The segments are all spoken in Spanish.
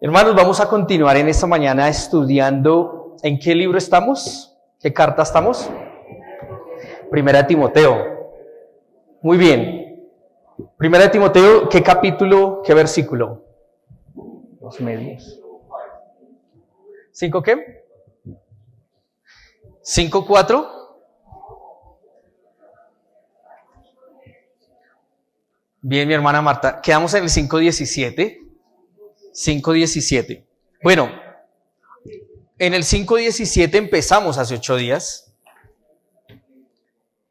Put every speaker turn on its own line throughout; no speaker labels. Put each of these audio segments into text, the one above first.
Hermanos, vamos a continuar en esta mañana estudiando. ¿En qué libro estamos? ¿Qué carta estamos? Primera de Timoteo. Muy bien. Primera de Timoteo, ¿qué capítulo, qué versículo? Los medios. ¿5 qué? 5:4. Bien, mi hermana Marta. Quedamos en el 5:17. 5:17. Bueno, en el 5:17 empezamos hace 8 días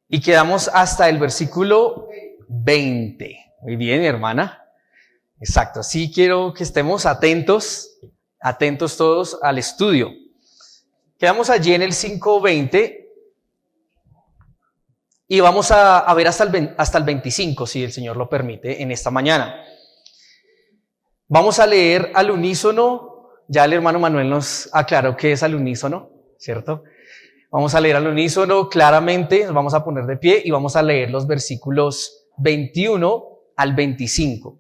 y quedamos hasta el versículo 20. Muy bien, mi hermana. Exacto. Así quiero que estemos atentos todos al estudio. Quedamos allí en el 5:20 y vamos a ver hasta el 25, si el Señor lo permite, en esta mañana. Vamos a leer al unísono. Ya el hermano Manuel nos aclaró qué es al unísono, ¿cierto? Vamos a leer al unísono claramente, nos vamos a poner de pie y vamos a leer los versículos 21 al 25.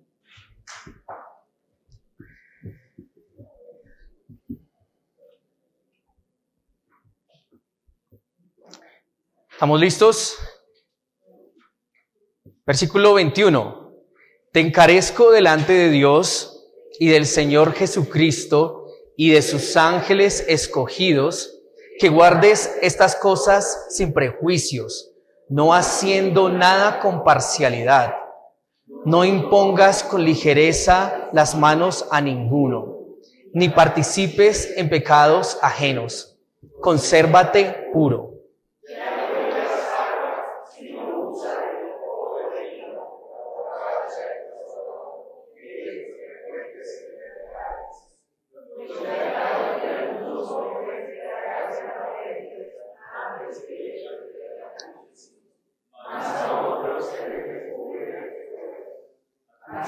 ¿Estamos listos? Versículo 21. Te encarezco delante de Dios y del Señor Jesucristo y de sus ángeles escogidos, que guardes estas cosas sin prejuicios, no haciendo nada con parcialidad. No impongas con ligereza las manos a ninguno, ni participes en pecados ajenos. Consérvate puro.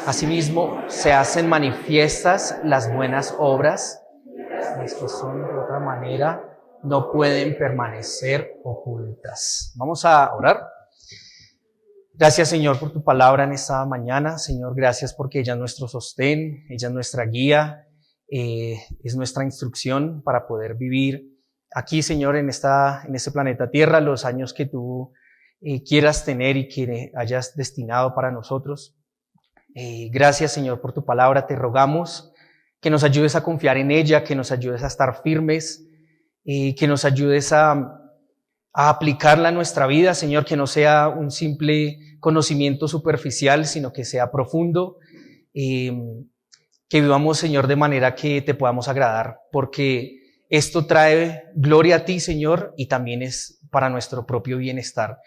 Asimismo, se hacen manifiestas las buenas obras, las que son de otra manera no pueden permanecer ocultas. Vamos a orar. Gracias, Señor, por tu palabra en esta mañana. Señor, gracias porque ella es nuestro sostén, ella es nuestra guía, es nuestra instrucción para poder vivir aquí, Señor, en este planeta Tierra, los años que tú quieras tener y que hayas destinado para nosotros. Gracias, Señor, por tu palabra. Te rogamos que nos ayudes a confiar en ella, que nos ayudes a estar firmes, que nos ayudes a aplicarla a nuestra vida, Señor, que no sea un simple conocimiento superficial, sino que sea profundo, que vivamos, Señor, de manera que te podamos agradar, porque esto trae gloria a ti, Señor, y también es para nuestro propio bienestar.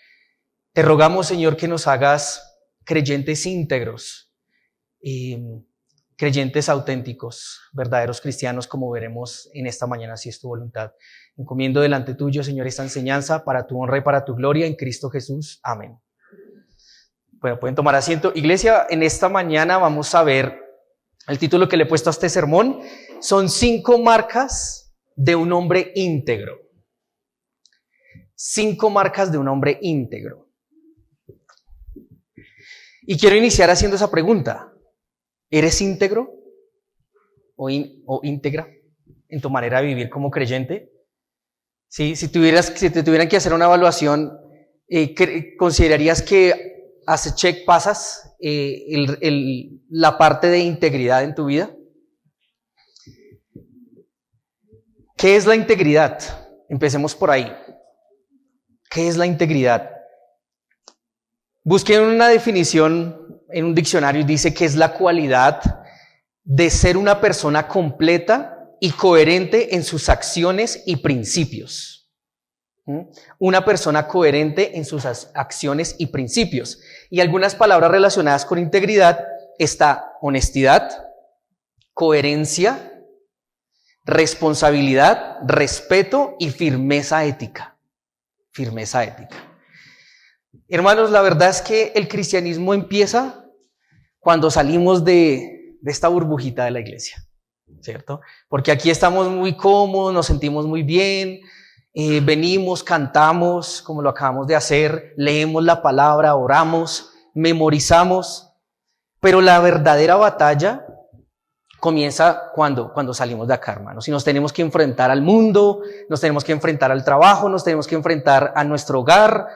Te rogamos, Señor, que nos hagas creyentes íntegros, creyentes auténticos, verdaderos cristianos, como veremos en esta mañana, si es tu voluntad. Encomiendo delante tuyo, Señor, esta enseñanza para tu honra y para tu gloria en Cristo Jesús. Amén. Bueno, pueden tomar asiento. Iglesia, en esta mañana vamos a ver el título que le he puesto a este sermón. Son 5 marcas de un hombre íntegro. 5 marcas de un hombre íntegro. Y quiero iniciar haciendo esa pregunta. ¿Eres íntegro o íntegra en tu manera de vivir como creyente? ¿Sí? Si te tuvieran que hacer una evaluación, ¿considerarías que hace check pasas la parte de integridad en tu vida? ¿Qué es la integridad? Empecemos por ahí. ¿Qué es la integridad? Busquen una definición en un diccionario y dice que es la cualidad de ser una persona completa y coherente en sus acciones y principios. Una persona coherente en sus acciones y principios. Y algunas palabras relacionadas con integridad está honestidad, coherencia, responsabilidad, respeto y firmeza ética. Firmeza ética. Hermanos, la verdad es que el cristianismo empieza cuando salimos de esta burbujita de la iglesia, ¿cierto? Porque aquí estamos muy cómodos, nos sentimos muy bien, venimos, cantamos, como lo acabamos de hacer, leemos la palabra, oramos, memorizamos, pero la verdadera batalla comienza cuando salimos de acá, hermanos. Y nos tenemos que enfrentar al mundo, nos tenemos que enfrentar al trabajo, nos tenemos que enfrentar a nuestro hogar,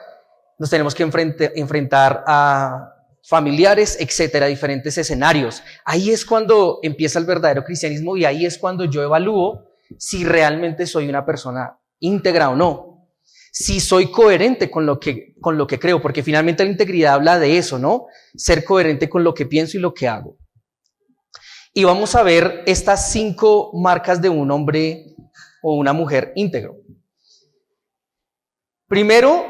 nos tenemos que enfrentar a familiares, etcétera, diferentes escenarios. Ahí es cuando empieza el verdadero cristianismo y ahí es cuando yo evalúo si realmente soy una persona íntegra o no. Si soy coherente con lo que creo, porque finalmente la integridad habla de eso, ¿no? Ser coherente con lo que pienso y lo que hago. Y vamos a ver estas 5 marcas de un hombre o una mujer íntegro. Primero,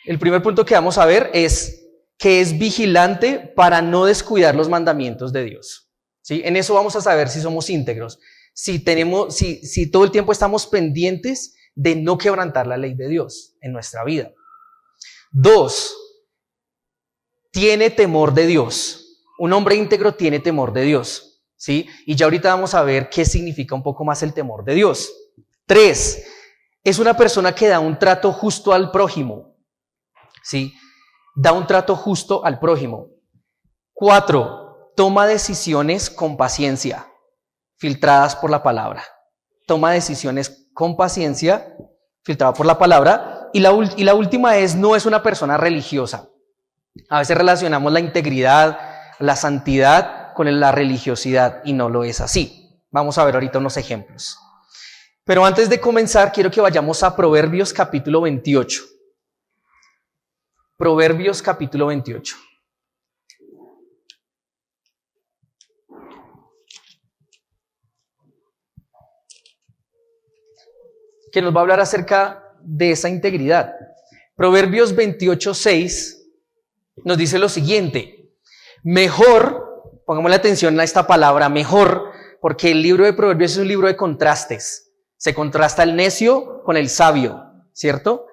el primer punto que vamos a ver es que es vigilante para no descuidar los mandamientos de Dios. ¿Sí? En eso vamos a saber si somos íntegros. Si todo el tiempo estamos pendientes de no quebrantar la ley de Dios en nuestra vida. 2, tiene temor de Dios. Un hombre íntegro tiene temor de Dios, ¿sí? Y ya ahorita vamos a ver qué significa un poco más el temor de Dios. 3, es una persona que da un trato justo al prójimo, ¿sí? Da un trato justo al prójimo. 4, toma decisiones con paciencia, filtradas por la palabra. Toma decisiones con paciencia, filtrada por la palabra. Y la última no es una persona religiosa. A veces relacionamos la integridad, la santidad con la religiosidad y no lo es así. Vamos a ver ahorita unos ejemplos. Pero antes de comenzar, quiero que vayamos a Proverbios capítulo 28. Proverbios capítulo 28. Que nos va a hablar acerca de esa integridad. Proverbios 28:6 nos dice lo siguiente: mejor, pongámosle atención a esta palabra, mejor, porque el libro de Proverbios es un libro de contrastes. Se contrasta el necio con el sabio, ¿cierto?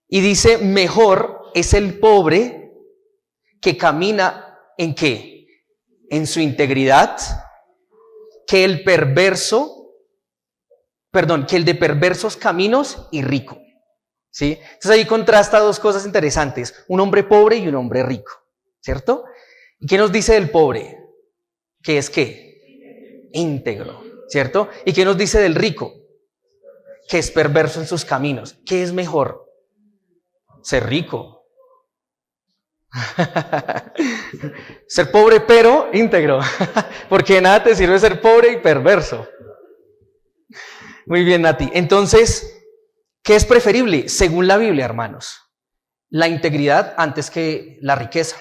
Y dice, mejor es el pobre que camina ¿en qué? En su integridad, que el de perversos caminos y rico. ¿Sí? Entonces ahí contrasta 2 cosas interesantes, un hombre pobre y un hombre rico, ¿cierto? ¿Y qué nos dice del pobre? Que es ¿qué? Íntegro, ¿cierto? ¿Y qué nos dice del rico? Que es perverso en sus caminos. ¿Qué es mejor? Ser rico. Ser pobre pero íntegro, porque de nada te sirve ser pobre y perverso. Muy bien, Nati. Entonces, ¿qué es preferible? Según la Biblia, hermanos, la integridad antes que la riqueza.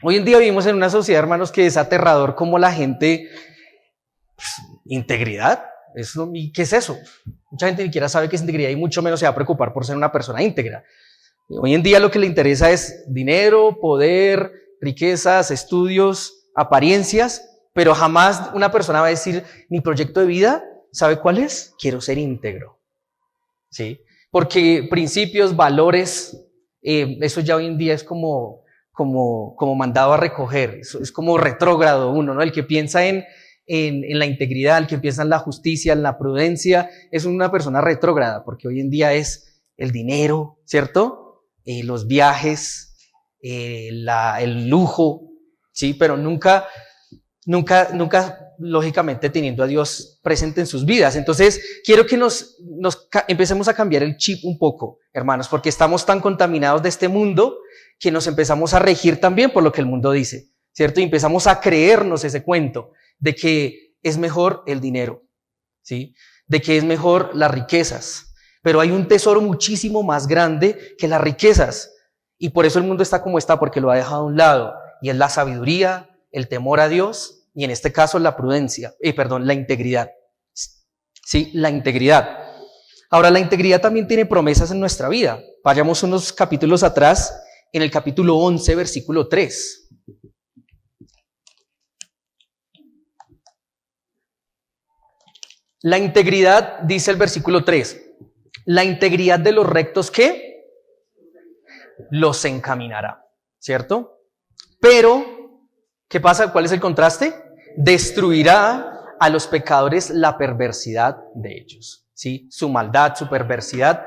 Hoy en día vivimos en una sociedad, hermanos, que es aterrador como la gente, ¿integridad? ¿Qué es eso? Mucha gente ni siquiera sabe qué es integridad y mucho menos se va a preocupar por ser una persona íntegra. Hoy en día lo que le interesa es dinero, poder, riquezas, estudios, apariencias, pero jamás una persona va a decir, mi proyecto de vida, ¿sabe cuál es? Quiero ser íntegro. ¿Sí? Porque principios, valores, eso ya hoy en día es como mandado a recoger, es como retrógrado uno, ¿no? El que piensa en la integridad, el que piensa en la justicia, en la prudencia, es una persona retrógrada, porque hoy en día es el dinero, ¿cierto? Los viajes, el lujo, ¿sí? Pero nunca, lógicamente, teniendo a Dios presente en sus vidas. Entonces, quiero que nos empecemos a cambiar el chip un poco, hermanos, porque estamos tan contaminados de este mundo que nos empezamos a regir también por lo que el mundo dice, ¿cierto? Y empezamos a creernos ese cuento de que es mejor el dinero, ¿sí? De que es mejor las riquezas. Pero hay un tesoro muchísimo más grande que las riquezas. Y por eso el mundo está como está, porque lo ha dejado a un lado. Y es la sabiduría, el temor a Dios, y en este caso la la integridad. Sí, la integridad. Ahora, la integridad también tiene promesas en nuestra vida. Vayamos unos capítulos atrás, en el capítulo 11, versículo 3. La integridad, dice el versículo 3, la integridad de los rectos, ¿qué? Los encaminará, ¿cierto? Pero, ¿qué pasa? ¿Cuál es el contraste? Destruirá a los pecadores la perversidad de ellos, ¿sí? Su maldad, su perversidad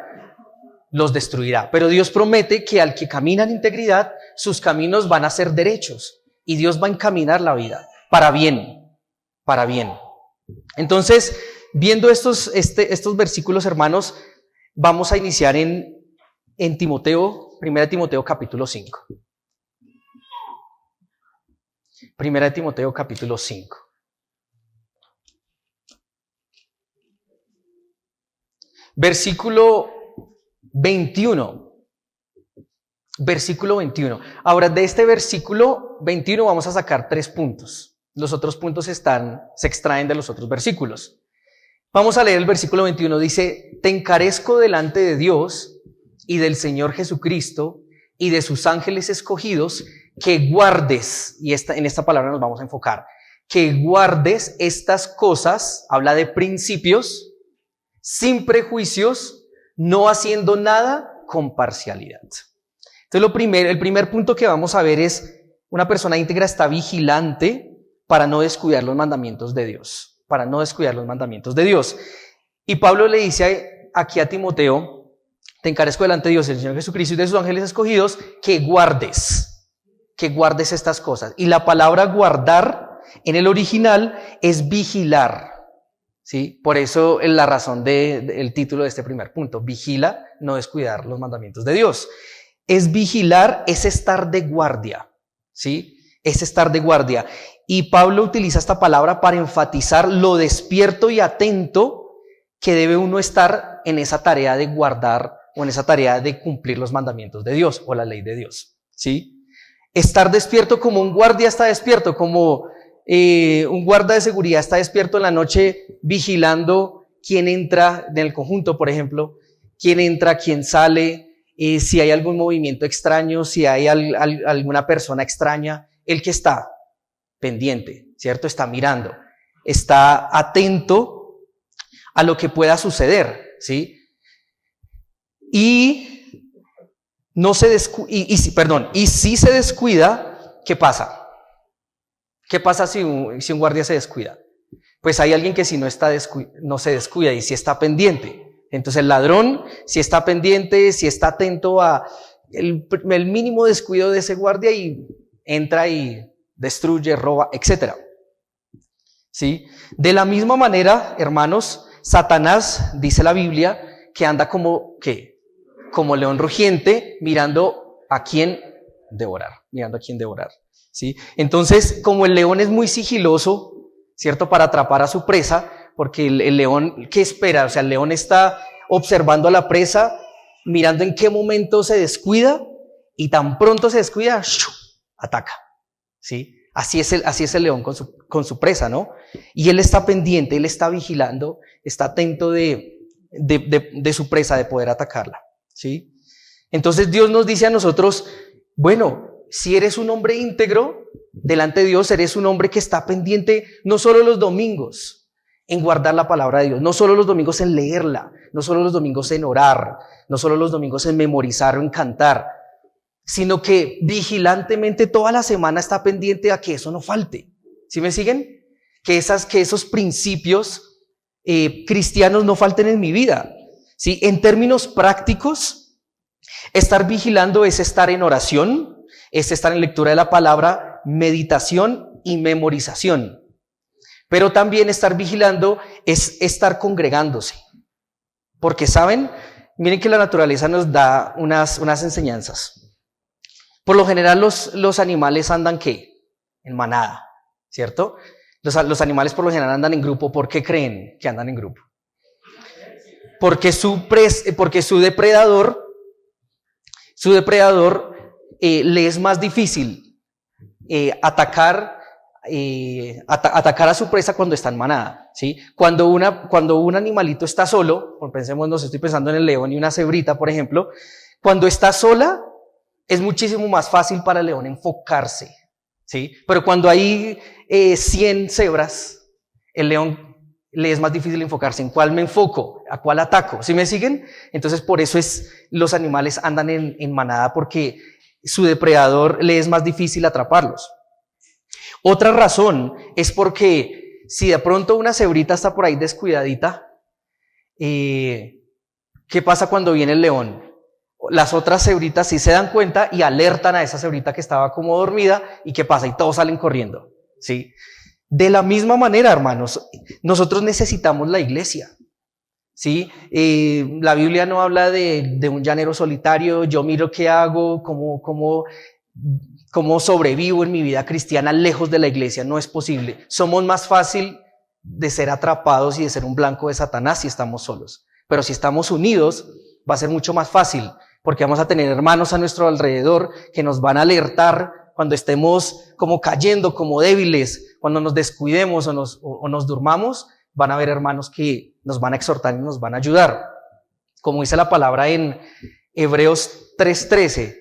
los destruirá. Pero Dios promete que al que camina en integridad, sus caminos van a ser derechos y Dios va a encaminar la vida. para bien, para bien. Entonces, viendo estos versículos, hermanos, vamos a iniciar en Timoteo, 1 Timoteo capítulo 5. 1 Timoteo capítulo 5. Versículo 21. Versículo 21. Ahora, de este versículo 21 vamos a sacar 3 puntos. Los otros puntos se extraen de los otros versículos. Vamos a leer el versículo 21. Dice: te encarezco delante de Dios y del Señor Jesucristo y de sus ángeles escogidos, que guardes, y en esta palabra nos vamos a enfocar, que guardes estas cosas, habla de principios, sin prejuicios, no haciendo nada con parcialidad. Entonces el primer punto que vamos a ver es: una persona íntegra está vigilante para no descuidar los mandamientos de Dios, para no descuidar los mandamientos de Dios. Y Pablo le dice aquí a Timoteo: te encarezco delante de Dios, el Señor Jesucristo y de sus ángeles escogidos, que guardes estas cosas. Y la palabra guardar en el original es vigilar, ¿sí? Por eso es la razón del título de este primer punto: vigila, no descuidar los mandamientos de Dios. Es vigilar, es estar de guardia, ¿sí? Es estar de guardia. Y Pablo utiliza esta palabra para enfatizar lo despierto y atento que debe uno estar en esa tarea de guardar o en esa tarea de cumplir los mandamientos de Dios o la ley de Dios, ¿sí? Estar despierto como un guardia está despierto, como un guarda de seguridad está despierto en la noche vigilando quién entra en el conjunto, por ejemplo, quién entra, quién sale, si hay algún movimiento extraño, si hay alguna persona extraña. El que está pendiente, ¿cierto? Está mirando, está atento a lo que pueda suceder, ¿sí? Y si se descuida, ¿qué pasa? ¿Qué pasa si un guardia se descuida? Pues hay alguien que si no se descuida y si está pendiente. Entonces el ladrón, si está pendiente, si está atento a el mínimo descuido de ese guardia, y entra y destruye, roba, etc. ¿Sí? De la misma manera, hermanos, Satanás, dice la Biblia, que anda como león rugiente, mirando a quién devorar, ¿sí? Entonces, como el león es muy sigiloso, ¿cierto?, para atrapar a su presa, porque el león, ¿qué espera? O sea, el león está observando a la presa, mirando en qué momento se descuida, y tan pronto se descuida, ¡shu!, ataca, ¿sí? Así es el león con su presa, ¿no? Y él está pendiente, él está vigilando, está atento de su presa, de poder atacarla, ¿sí? Entonces Dios nos dice a nosotros: bueno, si eres un hombre íntegro delante de Dios, eres un hombre que está pendiente no solo los domingos en guardar la palabra de Dios, no solo los domingos en leerla, no solo los domingos en orar, no solo los domingos en memorizar o en cantar, sino que vigilantemente toda la semana está pendiente a que eso no falte. ¿Sí me siguen? Que esos principios cristianos no falten en mi vida, ¿sí? En términos prácticos, estar vigilando es estar en oración, es estar en lectura de la palabra, meditación y memorización. Pero también estar vigilando es estar congregándose. Porque, ¿saben? Miren que la naturaleza nos da unas enseñanzas. Por lo general los animales andan, ¿qué? En manada, ¿cierto? Los animales por lo general andan en grupo. ¿Por qué creen que andan en grupo? Porque su depredador le es más difícil atacar a su presa cuando está en manada, ¿sí? Cuando un animalito está solo, estoy pensando en el león y una cebrita, por ejemplo, cuando está sola es muchísimo más fácil para el león enfocarse, ¿sí? Pero cuando hay 100 cebras, el león le es más difícil enfocarse. ¿En cuál me enfoco? ¿A cuál ataco? ¿Sí me siguen? Entonces por eso los animales andan en manada, porque su depredador le es más difícil atraparlos. Otra razón es porque si de pronto una cebrita está por ahí descuidadita, ¿qué pasa cuando viene el león? Las otras cebritas sí se dan cuenta y alertan a esa cebrita que estaba como dormida, y ¿qué pasa? Y todos salen corriendo, ¿sí? De la misma manera, hermanos, nosotros necesitamos la iglesia. ¿Sí? La Biblia no habla de un llanero solitario, yo miro qué hago, cómo sobrevivo en mi vida cristiana lejos de la iglesia. No es posible. Somos más fácil de ser atrapados y de ser un blanco de Satanás si estamos solos. Pero si estamos unidos, va a ser mucho más fácil, porque vamos a tener hermanos a nuestro alrededor que nos van a alertar cuando estemos como cayendo, como débiles, cuando nos descuidemos o nos durmamos. Van a haber hermanos que nos van a exhortar y nos van a ayudar. Como dice la palabra en Hebreos 3:13,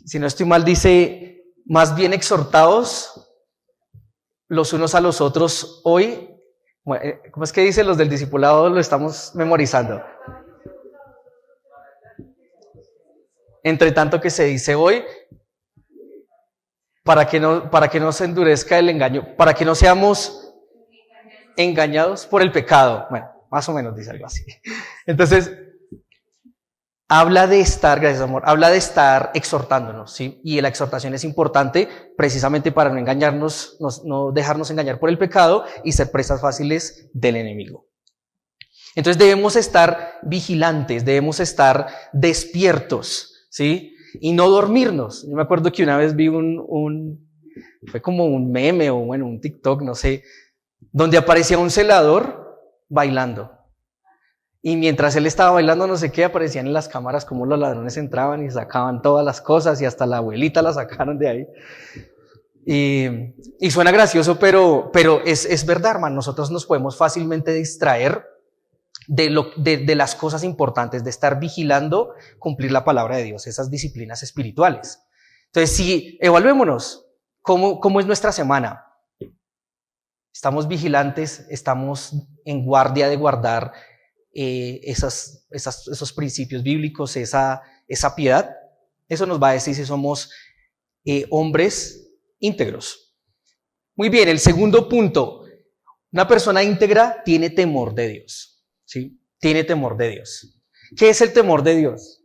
si no estoy mal, dice, más bien exhortados los unos a los otros hoy. ¿Cómo es que dice? Los del discipulado lo estamos memorizando. Entre tanto que se dice hoy, para que no se endurezca el engaño, para que no seamos engañados por el pecado. Bueno, más o menos dice algo así. Entonces, habla de estar, gracias amor, habla de estar exhortándonos, ¿sí? Y la exhortación es importante precisamente para no engañarnos, no dejarnos engañar por el pecado y ser presas fáciles del enemigo. Entonces debemos estar vigilantes, debemos estar despiertos, ¿sí? Y no dormirnos. Yo me acuerdo que una vez vi fue como un meme o bueno, un TikTok, no sé, donde aparecía un celador bailando. Y mientras él estaba bailando no sé qué, aparecían en las cámaras como los ladrones entraban y sacaban todas las cosas y hasta la abuelita la sacaron de ahí. Y suena gracioso, pero es verdad, hermano. Nosotros nos podemos fácilmente distraer de las cosas importantes, de estar vigilando, cumplir la palabra de Dios, esas disciplinas espirituales. Entonces, sí, evaluémonos. ¿Cómo es nuestra semana? Estamos vigilantes, estamos en guardia de guardar esos principios bíblicos, esa piedad. Eso nos va a decir si somos hombres íntegros. Muy bien, el segundo punto. Una persona íntegra tiene temor de Dios. ¿Sí? Tiene temor de Dios. ¿Qué es el temor de Dios?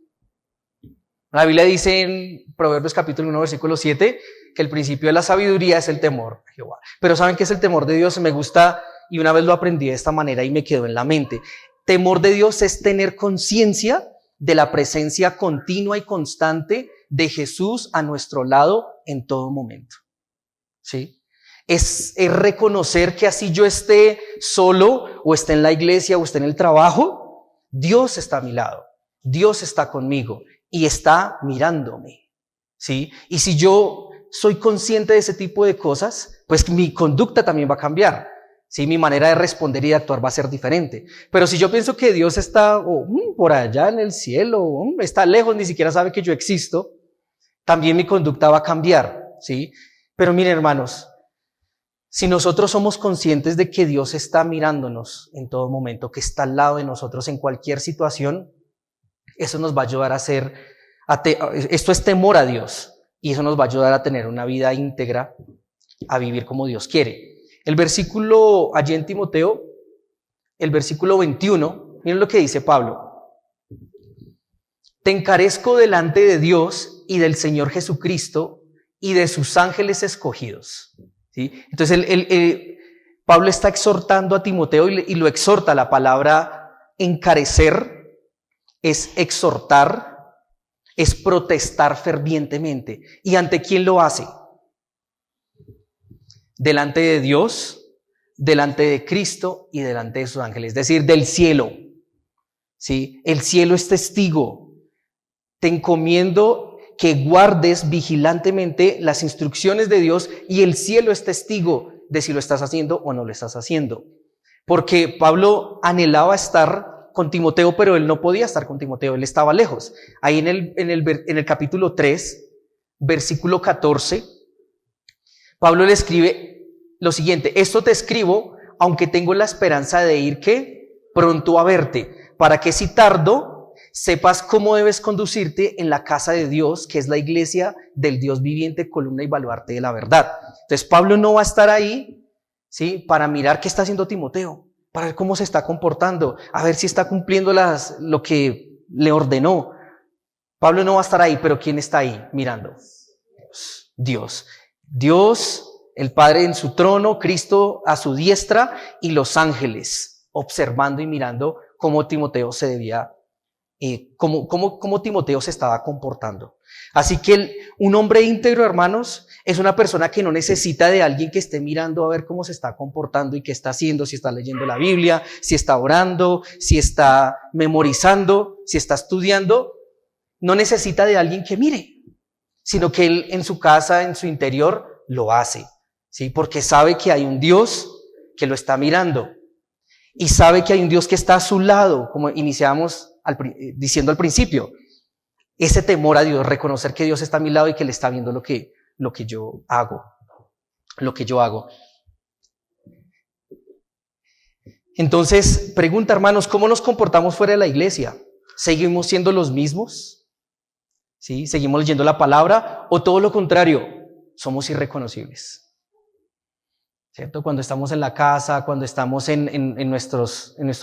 La Biblia dice en Proverbios capítulo 1, versículo 7, que el principio de la sabiduría es el temor a Jehová. Pero ¿saben qué es el temor de Dios? Me gusta, y una vez lo aprendí de esta manera y me quedó en la mente. Temor de Dios es tener conciencia de la presencia continua y constante de Jesús a nuestro lado en todo momento. ¿Sí? Es reconocer que así yo esté solo o esté en la iglesia o esté en el trabajo, Dios está a mi lado, Dios está conmigo y está mirándome. ¿Sí? Y si yo soy consciente de ese tipo de cosas, pues mi conducta también va a cambiar. ¿Sí? Mi manera de responder y de actuar va a ser diferente. Pero si yo pienso que Dios está por allá en el cielo, está lejos, ni siquiera sabe que yo existo, también mi conducta va a cambiar. ¿Sí? Pero miren, hermanos, si nosotros somos conscientes de que Dios está mirándonos en todo momento, que está al lado de nosotros en cualquier situación, eso nos va a ayudar esto es temor a Dios, y eso nos va a ayudar a tener una vida íntegra, a vivir como Dios quiere. El versículo allí en Timoteo, el versículo 21, miren lo que dice Pablo. Te encarezco delante de Dios y del Señor Jesucristo y de sus ángeles escogidos. ¿Sí? Entonces Pablo está exhortando a Timoteo y lo exhorta. La palabra encarecer es exhortar, es protestar fervientemente. ¿Y ante quién lo hace? Delante de Dios, delante de Cristo y delante de sus ángeles, es decir, del cielo. ¿Sí? El cielo es testigo. Te encomiendo que guardes vigilantemente las instrucciones de Dios y el cielo es testigo de si lo estás haciendo o no lo estás haciendo. Porque Pablo anhelaba estar con Timoteo, pero él no podía estar con Timoteo, él estaba lejos. Ahí en el capítulo 3, versículo 14, Pablo le escribe lo siguiente: esto te escribo, aunque tengo la esperanza de ir, ¿qué? Pronto a verte, para que si tardo, sepas cómo debes conducirte en la casa de Dios, que es la iglesia del Dios viviente, columna y baluarte de la verdad. Entonces Pablo no va a estar ahí, ¿sí? Para mirar qué está haciendo Timoteo, para ver cómo se está comportando, a ver si está cumpliendo lo que le ordenó. Pablo no va a estar ahí, pero ¿quién está ahí mirando? Dios. Dios el Padre en su trono, Cristo a su diestra y los ángeles observando y mirando cómo Timoteo se debía, cómo Timoteo se estaba comportando. Así que un hombre íntegro, hermanos, es una persona que no necesita de alguien que esté mirando a ver cómo se está comportando y qué está haciendo, si está leyendo la Biblia, si está orando, si está memorizando, si está estudiando. No necesita de alguien que mire, sino que él en su casa, en su interior, lo hace, ¿sí? Porque sabe que hay un Dios que lo está mirando y sabe que hay un Dios que está a su lado, como iniciamos diciendo al principio. Ese temor a Dios, reconocer que Dios está a mi lado y que Él está viendo lo que yo hago, Entonces, pregunta, hermanos, ¿cómo nos comportamos fuera de la iglesia? ¿Seguimos siendo los mismos? ¿Sí? ¿Seguimos leyendo la palabra? ¿O todo lo contrario? Somos irreconocibles, ¿cierto? Cuando estamos en la casa, cuando estamos en nuestro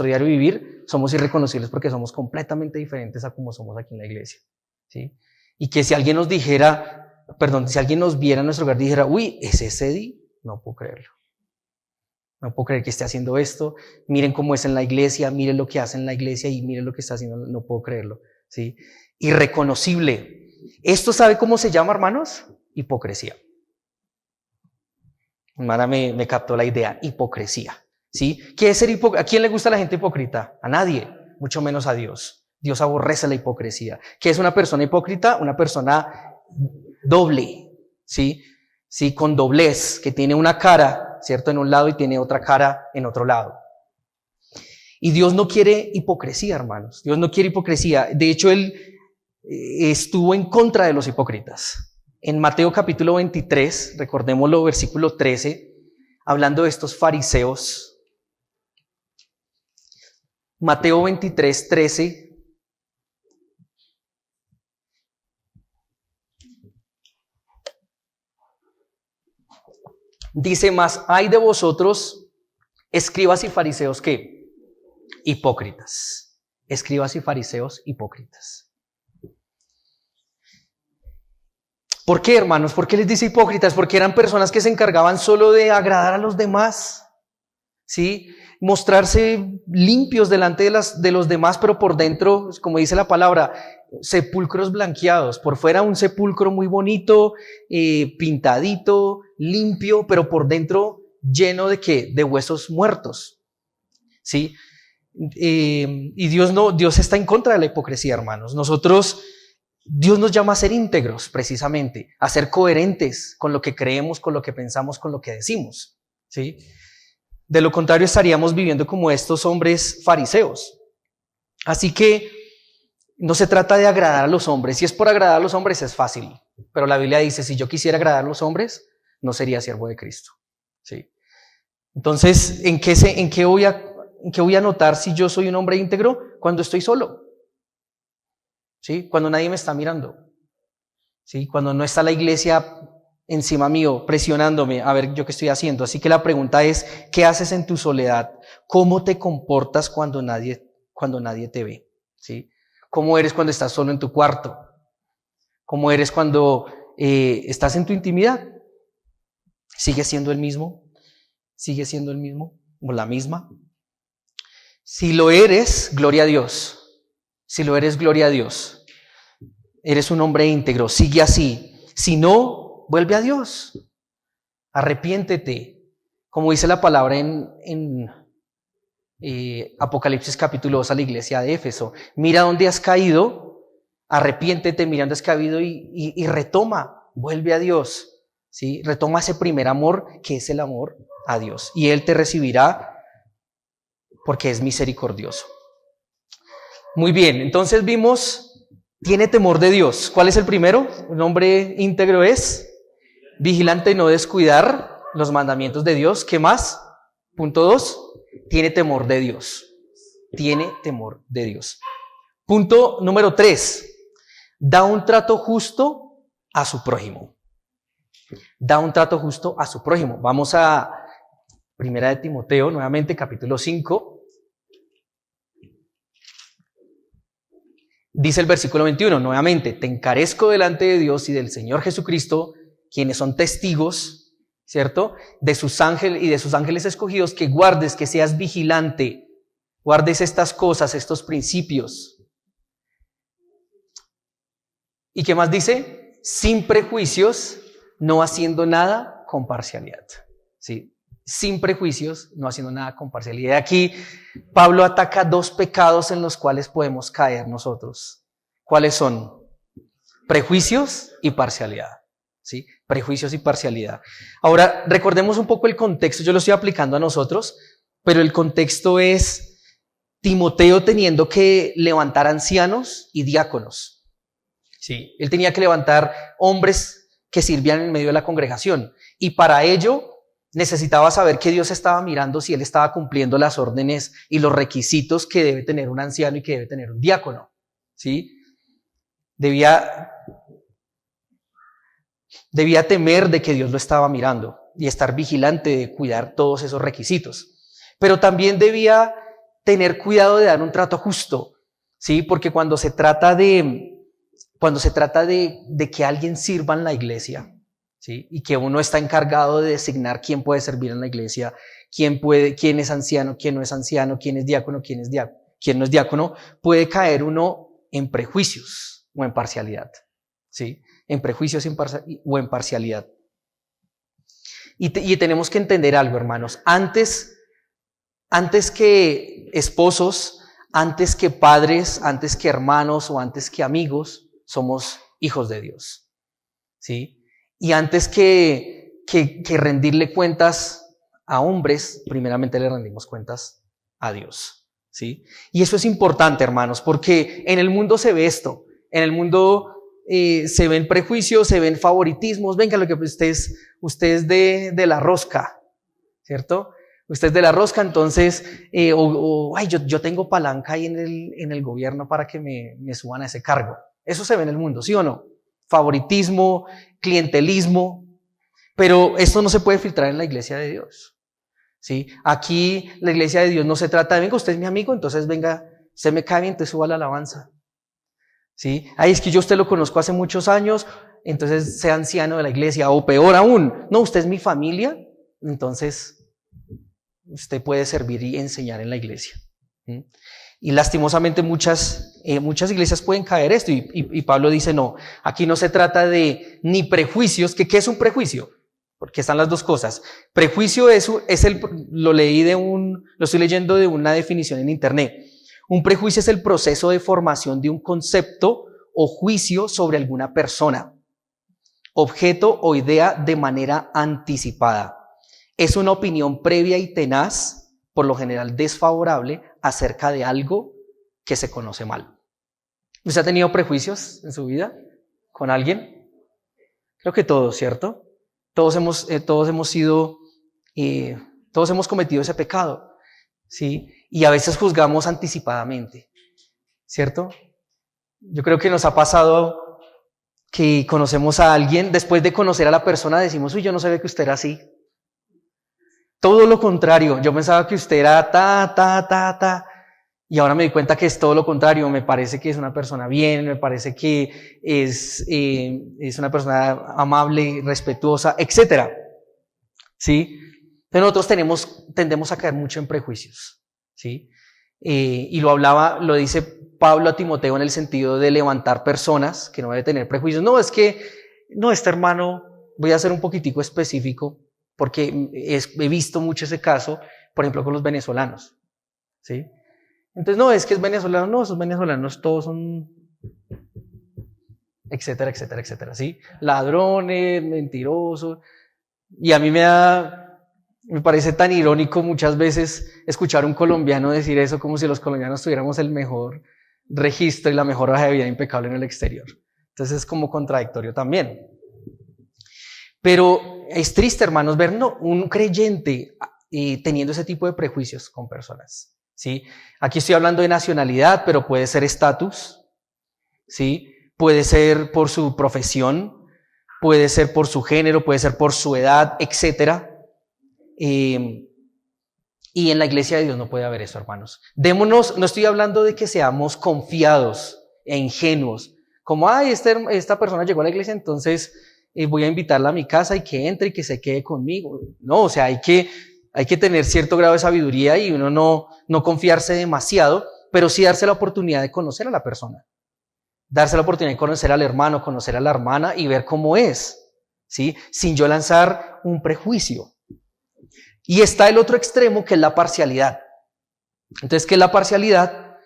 diario vivir, somos irreconocibles porque somos completamente diferentes a como somos aquí en la iglesia, ¿sí? Y que si alguien nos viera en nuestro hogar y dijera, uy, ¿es ese Eddie? No puedo creerlo. No puedo creer que esté haciendo esto. Miren cómo es en la iglesia, miren lo que hace en la iglesia y miren lo que está haciendo. No puedo creerlo, ¿sí? Irreconocible. ¿Esto sabe cómo se llama, hermanos? Hipocresía. Hermana me captó la idea, hipocresía, ¿sí? ¿Qué es ser hipócrita? ¿A quién le gusta la gente hipócrita? A nadie, mucho menos a Dios. Dios aborrece la hipocresía. ¿Qué es una persona hipócrita? Una persona doble, ¿sí? Sí, con doblez, que tiene una cara, ¿cierto?, en un lado y tiene otra cara en otro lado. Y Dios no quiere hipocresía, hermanos. Dios no quiere hipocresía. De hecho, Él estuvo en contra de los hipócritas. En Mateo capítulo 23, recordémoslo, versículo 13, hablando de estos fariseos. Mateo 23, 13. Dice, mas hay de vosotros, escribas y fariseos, ¿qué? Hipócritas. Escribas y fariseos hipócritas. ¿Por qué, hermanos? ¿Por qué les dice hipócritas? Porque eran personas que se encargaban solo de agradar a los demás, ¿sí? Mostrarse limpios delante de los demás, pero por dentro, como dice la palabra, sepulcros blanqueados. Por fuera un sepulcro muy bonito, pintadito, limpio, pero por dentro lleno de ¿qué? De huesos muertos, ¿sí? Y Dios está en contra de la hipocresía, hermanos. Dios nos llama a ser íntegros, precisamente, a ser coherentes con lo que creemos, con lo que pensamos, con lo que decimos, ¿sí? De lo contrario, estaríamos viviendo como estos hombres fariseos. Así que no se trata de agradar a los hombres. Si es por agradar a los hombres, es fácil. Pero la Biblia dice, si yo quisiera agradar a los hombres, no sería siervo de Cristo, ¿sí? Entonces, ¿en qué voy a notar si yo soy un hombre íntegro? Cuando estoy solo, ¿sí? Cuando nadie me está mirando, ¿sí? Cuando no está la iglesia encima mío, presionándome a ver yo qué estoy haciendo. Así que la pregunta es, ¿qué haces en tu soledad? ¿Cómo te comportas cuando nadie te ve? ¿Sí? ¿Cómo eres cuando estás solo en tu cuarto? ¿Cómo eres cuando estás en tu intimidad? ¿Sigues siendo el mismo? ¿Sigues siendo el mismo o la misma? Si lo eres, gloria a Dios. Si lo eres, gloria a Dios. Eres un hombre íntegro, sigue así. Si no, vuelve a Dios. Arrepiéntete. Como dice la palabra en Apocalipsis capítulo 2 a la iglesia de Éfeso. Mira dónde has caído, arrepiéntete, mira dónde has caído y retoma, vuelve a Dios, ¿sí? Retoma ese primer amor que es el amor a Dios. Y Él te recibirá porque es misericordioso. Muy bien, entonces vimos, tiene temor de Dios. ¿Cuál es el primero? Un hombre íntegro es vigilante y no descuidar los mandamientos de Dios. ¿Qué más? Punto 2, tiene temor de Dios. Tiene temor de Dios. Punto número 3, da un trato justo a su prójimo. Da un trato justo a su prójimo. Vamos a Primera de Timoteo, nuevamente, capítulo 5. Dice el versículo 21, nuevamente, te encarezco delante de Dios y del Señor Jesucristo, quienes son testigos, ¿cierto? De sus ángeles y de sus ángeles escogidos, que guardes, que seas vigilante, guardes estas cosas, estos principios. ¿Y qué más dice? Sin prejuicios, no haciendo nada con parcialidad. ¿Sí? Sin prejuicios, no haciendo nada con parcialidad. Aquí Pablo ataca dos pecados en los cuales podemos caer nosotros. ¿Cuáles son? Prejuicios y parcialidad. ¿Sí? Prejuicios y parcialidad. Ahora, recordemos un poco el contexto. Yo lo estoy aplicando a nosotros, pero el contexto es Timoteo teniendo que levantar ancianos y diáconos. ¿Sí? Él tenía que levantar hombres que sirvían en medio de la congregación. Y para ello necesitaba saber que Dios estaba mirando si él estaba cumpliendo las órdenes y los requisitos que debe tener un anciano y que debe tener un diácono. ¿Sí? Debía temer de que Dios lo estaba mirando y estar vigilante de cuidar todos esos requisitos. Pero también debía tener cuidado de dar un trato justo, ¿sí? Porque cuando se trata de que alguien sirva en la iglesia, ¿sí? Y que uno está encargado de designar quién puede servir en la iglesia, quién es anciano, quién no es anciano, quién es diácono, quién no es diácono, puede caer uno en prejuicios o en parcialidad, ¿sí? En prejuicios o en parcialidad. Y tenemos que entender algo, hermanos. Antes que esposos, antes que padres, antes que hermanos o antes que amigos, somos hijos de Dios, ¿sí? Y antes que rendirle cuentas a hombres, primeramente le rendimos cuentas a Dios, ¿sí? Y eso es importante, hermanos, porque en el mundo se ve esto. En el mundo se ven prejuicios, se ven favoritismos. Venga, lo que usted es de la rosca, ¿cierto? Usted es de la rosca, entonces, yo tengo palanca ahí en el gobierno para que me suban a ese cargo. Eso se ve en el mundo, ¿sí o no? Favoritismo, clientelismo, pero esto no se puede filtrar en la iglesia de Dios, ¿sí? Aquí la iglesia de Dios no se trata de, venga, usted es mi amigo, entonces venga, usted me cae bien, te suba la alabanza, ¿sí? Ay, es que yo usted lo conozco hace muchos años, entonces sea anciano de la iglesia, o peor aún, no, usted es mi familia, entonces usted puede servir y enseñar en la iglesia. Y lastimosamente muchas iglesias pueden caer esto y Pablo dice no, aquí no se trata de ni prejuicios, ¿qué es un prejuicio? Porque están las dos cosas. Prejuicio lo estoy leyendo de una definición en internet. Un prejuicio es el proceso de formación de un concepto o juicio sobre alguna persona, objeto o idea de manera anticipada. Es una opinión previa y tenaz, por lo general desfavorable, acerca de algo que se conoce mal. ¿Usted ha tenido prejuicios en su vida con alguien? Creo que todos, ¿cierto? Todos hemos cometido ese pecado, ¿sí? Y a veces juzgamos anticipadamente, ¿cierto? Yo creo que nos ha pasado que conocemos a alguien, después de conocer a la persona decimos, uy, yo no sabía que usted era así. Todo lo contrario, yo pensaba que usted era y ahora me di cuenta que es todo lo contrario. Me parece que es una persona bien, me parece que es una persona amable, respetuosa, etcétera. ¿Sí? Pero nosotros tendemos a caer mucho en prejuicios, ¿sí? Y lo dice Pablo a Timoteo en el sentido de levantar personas que no debe tener prejuicios. Este hermano, voy a ser un poquitico específico, porque he visto mucho ese caso, por ejemplo, con los venezolanos, ¿sí? Entonces, es que es venezolano, no, esos venezolanos todos son, etcétera, etcétera, etcétera, ¿sí? Ladrones, mentirosos. Y a mí me parece tan irónico muchas veces escuchar a un colombiano decir eso, como si los colombianos tuviéramos el mejor registro y la mejor hoja de vida impecable en el exterior. Entonces es como contradictorio también. Pero es triste, hermanos, ver un creyente teniendo ese tipo de prejuicios con personas, ¿sí? Aquí estoy hablando de nacionalidad, pero puede ser estatus, ¿sí? Puede ser por su profesión, puede ser por su género, puede ser por su edad, etcétera. Y en la iglesia de Dios no puede haber eso, hermanos. No estoy hablando de que seamos confiados e ingenuos, como, esta persona llegó a la iglesia, entonces voy a invitarla a mi casa y que entre y que se quede conmigo. No, o sea, hay que tener cierto grado de sabiduría y uno no confiarse demasiado, pero sí darse la oportunidad de conocer a la persona. Darse la oportunidad de conocer al hermano, conocer a la hermana y ver cómo es, ¿sí? Sin yo lanzar un prejuicio. Y está el otro extremo, que es la parcialidad. Entonces, ¿qué es la parcialidad?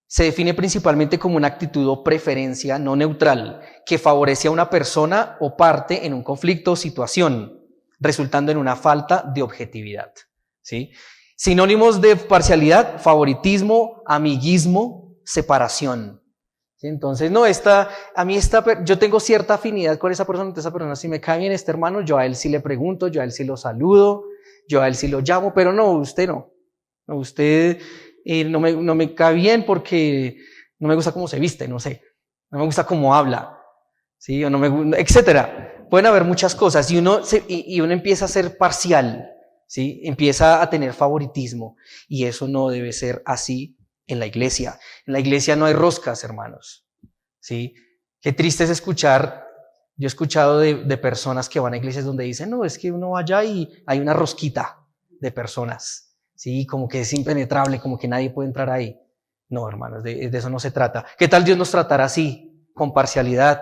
Se define principalmente como una actitud o preferencia no neutral que favorece a una persona o parte en un conflicto o situación, resultando en una falta de objetividad, ¿sí? Sinónimos de parcialidad: favoritismo, amiguismo, separación. ¿Sí? Entonces, yo tengo cierta afinidad con esa persona, entonces esa persona, si me cae bien este hermano, yo a él sí le pregunto, yo a él sí lo saludo, yo a él sí lo llamo, pero no, usted no. No, usted no me cae bien porque no me gusta cómo se viste, no sé, no me gusta cómo habla, ¿sí? O no me, etcétera. Pueden haber muchas cosas y uno empieza a ser parcial, ¿sí? Empieza a tener favoritismo y eso no debe ser así en la iglesia. En la iglesia no hay roscas, hermanos, ¿sí? Qué triste es escuchar. Yo he escuchado de personas que van a iglesias donde dicen, no, es que uno va allá y hay una rosquita de personas. Sí, como que es impenetrable, como que nadie puede entrar ahí. No, hermanos, de eso no se trata. ¿Qué tal Dios nos tratará así, con parcialidad?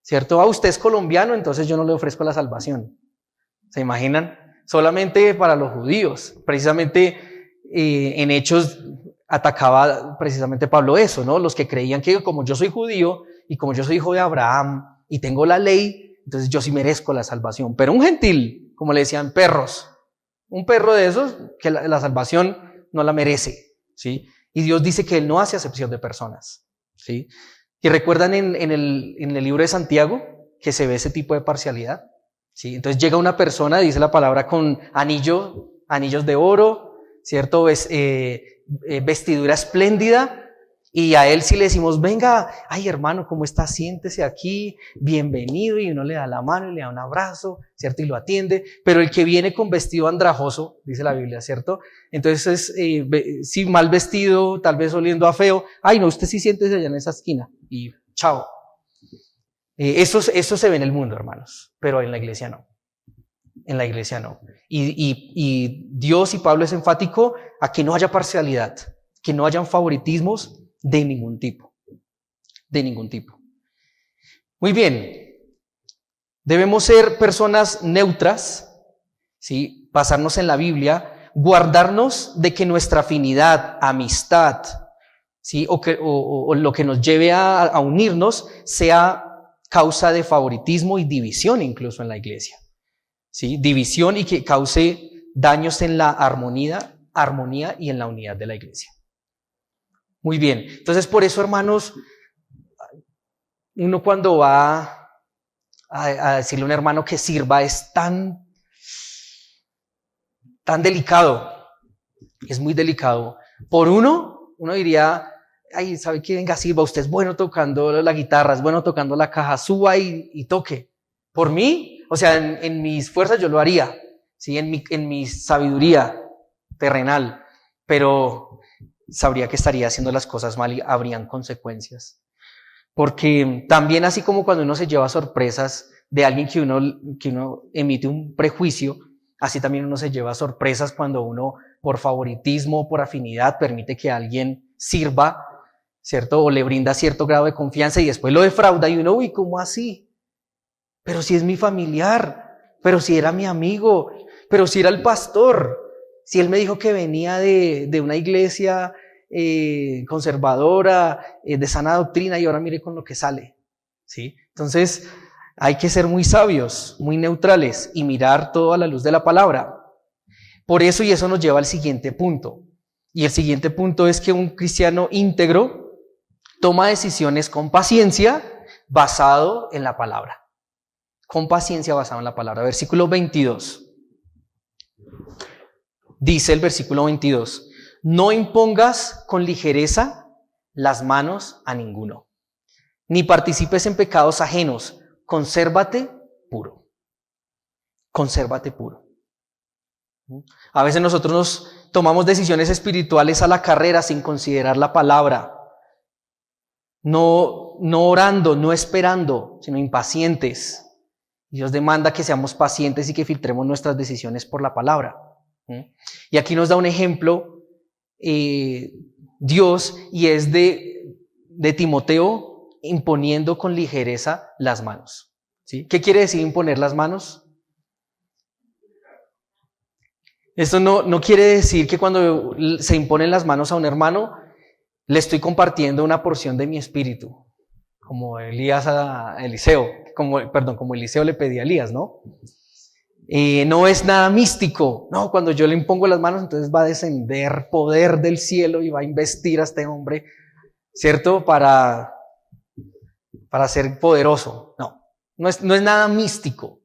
¿Cierto? Usted es colombiano, entonces yo no le ofrezco la salvación. ¿Se imaginan? Solamente para los judíos. Precisamente en Hechos atacaba precisamente Pablo eso, ¿no? Los que creían que como yo soy judío y como yo soy hijo de Abraham y tengo la ley, entonces yo sí merezco la salvación. Pero un gentil, como le decían, perros. Un perro de esos, que la salvación no la merece, ¿sí? Y Dios dice que Él no hace acepción de personas, ¿sí? Y recuerdan en el libro de Santiago que se ve ese tipo de parcialidad, ¿sí? Entonces llega una persona, dice la palabra, con anillos de oro, ¿cierto? Vestidura espléndida. Y a él si le decimos, venga, ay hermano, ¿cómo está? Siéntese aquí, bienvenido, y uno le da la mano y le da un abrazo, ¿cierto? Y lo atiende, pero el que viene con vestido andrajoso, dice la Biblia, ¿cierto? Entonces, si mal vestido, tal vez oliendo a feo, ay no, usted sí siéntese allá en esa esquina, y chao. Eso se ve en el mundo, hermanos, pero en la iglesia no. En la iglesia no. Y Dios y Pablo es enfático a que no haya parcialidad, que no hayan favoritismos, de ningún tipo. De ningún tipo. Muy bien. Debemos ser personas neutras, ¿sí? Basarnos en la Biblia, guardarnos de que nuestra afinidad, amistad, ¿sí? o lo que nos lleve a unirnos sea causa de favoritismo y división incluso en la iglesia, ¿sí? División y que cause daños en la armonía y en la unidad de la iglesia. Muy bien, entonces por eso, hermanos, uno cuando va a decirle a un hermano que sirva es tan delicado, es muy delicado. Por uno diría, ay, ¿sabe qué? Venga, sirva, usted es bueno tocando la guitarra, es bueno tocando la caja, suba y toque. Por mí, o sea, en mis fuerzas yo lo haría, ¿sí? En mi sabiduría terrenal, pero sabría que estaría haciendo las cosas mal y habrían consecuencias. Porque también, así como cuando uno se lleva sorpresas de alguien que uno emite un prejuicio, así también uno se lleva sorpresas cuando uno, por favoritismo, por afinidad, permite que alguien sirva, ¿cierto? O le brinda cierto grado de confianza y después lo defrauda y uno, uy, ¿cómo así? Pero si es mi familiar, pero si era mi amigo, pero si era el pastor, si él me dijo que venía de una iglesia conservadora, de sana doctrina, y ahora mire con lo que sale, ¿sí? Entonces hay que ser muy sabios, muy neutrales y mirar todo a la luz de la palabra. Por eso, y eso nos lleva al siguiente punto. Y el siguiente punto es que un cristiano íntegro toma decisiones con paciencia basado en la palabra. Con paciencia basado en la palabra. Versículo 22. Dice el versículo 22, no impongas con ligereza las manos a ninguno, ni participes en pecados ajenos, consérvate puro. Consérvate puro. A veces nosotros nos tomamos decisiones espirituales a la carrera sin considerar la palabra, no orando, no esperando, sino impacientes. Dios demanda que seamos pacientes y que filtremos nuestras decisiones por la palabra. Y aquí nos da un ejemplo Dios, y es de Timoteo imponiendo con ligereza las manos. ¿Sí? ¿Qué quiere decir imponer las manos? Esto no quiere decir que cuando se imponen las manos a un hermano, le estoy compartiendo una porción de mi espíritu, como Elías a Eliseo, como Eliseo le pedía a Elías, ¿no? No es nada místico, no, cuando yo le impongo las manos, entonces va a descender poder del cielo y va a investir a este hombre, ¿cierto? Para ser poderoso. No es nada místico.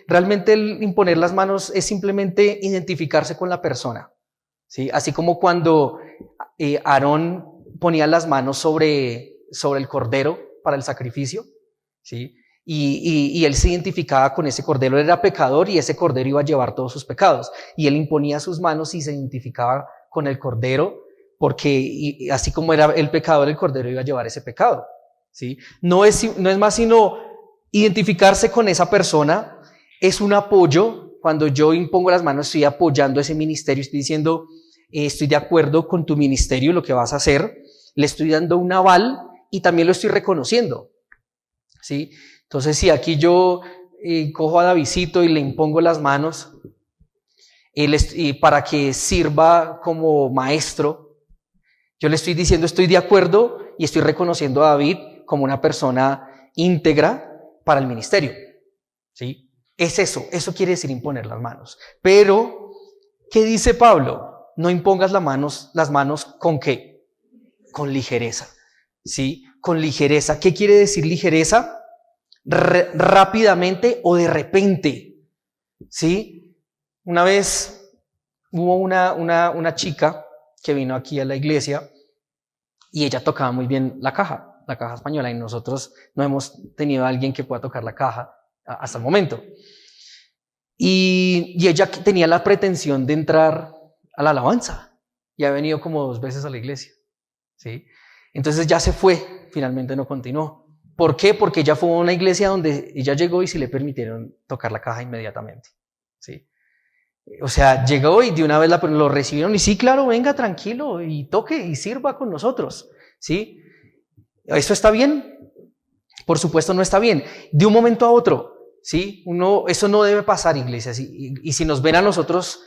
Realmente el imponer las manos es simplemente identificarse con la persona, ¿sí? Así como cuando Aarón ponía las manos sobre el cordero para el sacrificio, ¿sí? Y él se identificaba con ese cordero, él era pecador y ese cordero iba a llevar todos sus pecados. Y él imponía sus manos y se identificaba con el cordero, porque así como era el pecador, el cordero iba a llevar ese pecado, ¿sí? No es más sino identificarse con esa persona, es un apoyo. Cuando yo impongo las manos, estoy apoyando ese ministerio, estoy diciendo, estoy de acuerdo con tu ministerio, lo que vas a hacer, le estoy dando un aval y también lo estoy reconociendo, ¿sí? Entonces, si aquí yo cojo a Davidcito y le impongo las manos y para que sirva como maestro, yo le estoy diciendo, estoy de acuerdo y estoy reconociendo a David como una persona íntegra para el ministerio, ¿sí? Es eso quiere decir imponer las manos. Pero, ¿qué dice Pablo? No impongas las manos ¿con qué? Con ligereza, ¿sí? Con ligereza. ¿Qué quiere decir ligereza? Rápidamente o de repente, ¿sí? Una vez hubo una chica que vino aquí a la iglesia y ella tocaba muy bien la caja española, y nosotros no hemos tenido a alguien que pueda tocar la caja hasta el momento. Y ella tenía la pretensión de entrar a la alabanza y ha venido como 2 veces a la iglesia, ¿sí? Entonces ya se fue, finalmente no continuó. ¿Por qué? Porque ella fue a una iglesia donde ella llegó y sí le permitieron tocar la caja inmediatamente, ¿sí? O sea, llegó y de una vez lo recibieron y sí, claro, venga, tranquilo y toque y sirva con nosotros, ¿sí? ¿Eso está bien? Por supuesto no está bien. De un momento a otro, ¿sí? Eso no debe pasar, iglesias. Y si nos ven a nosotros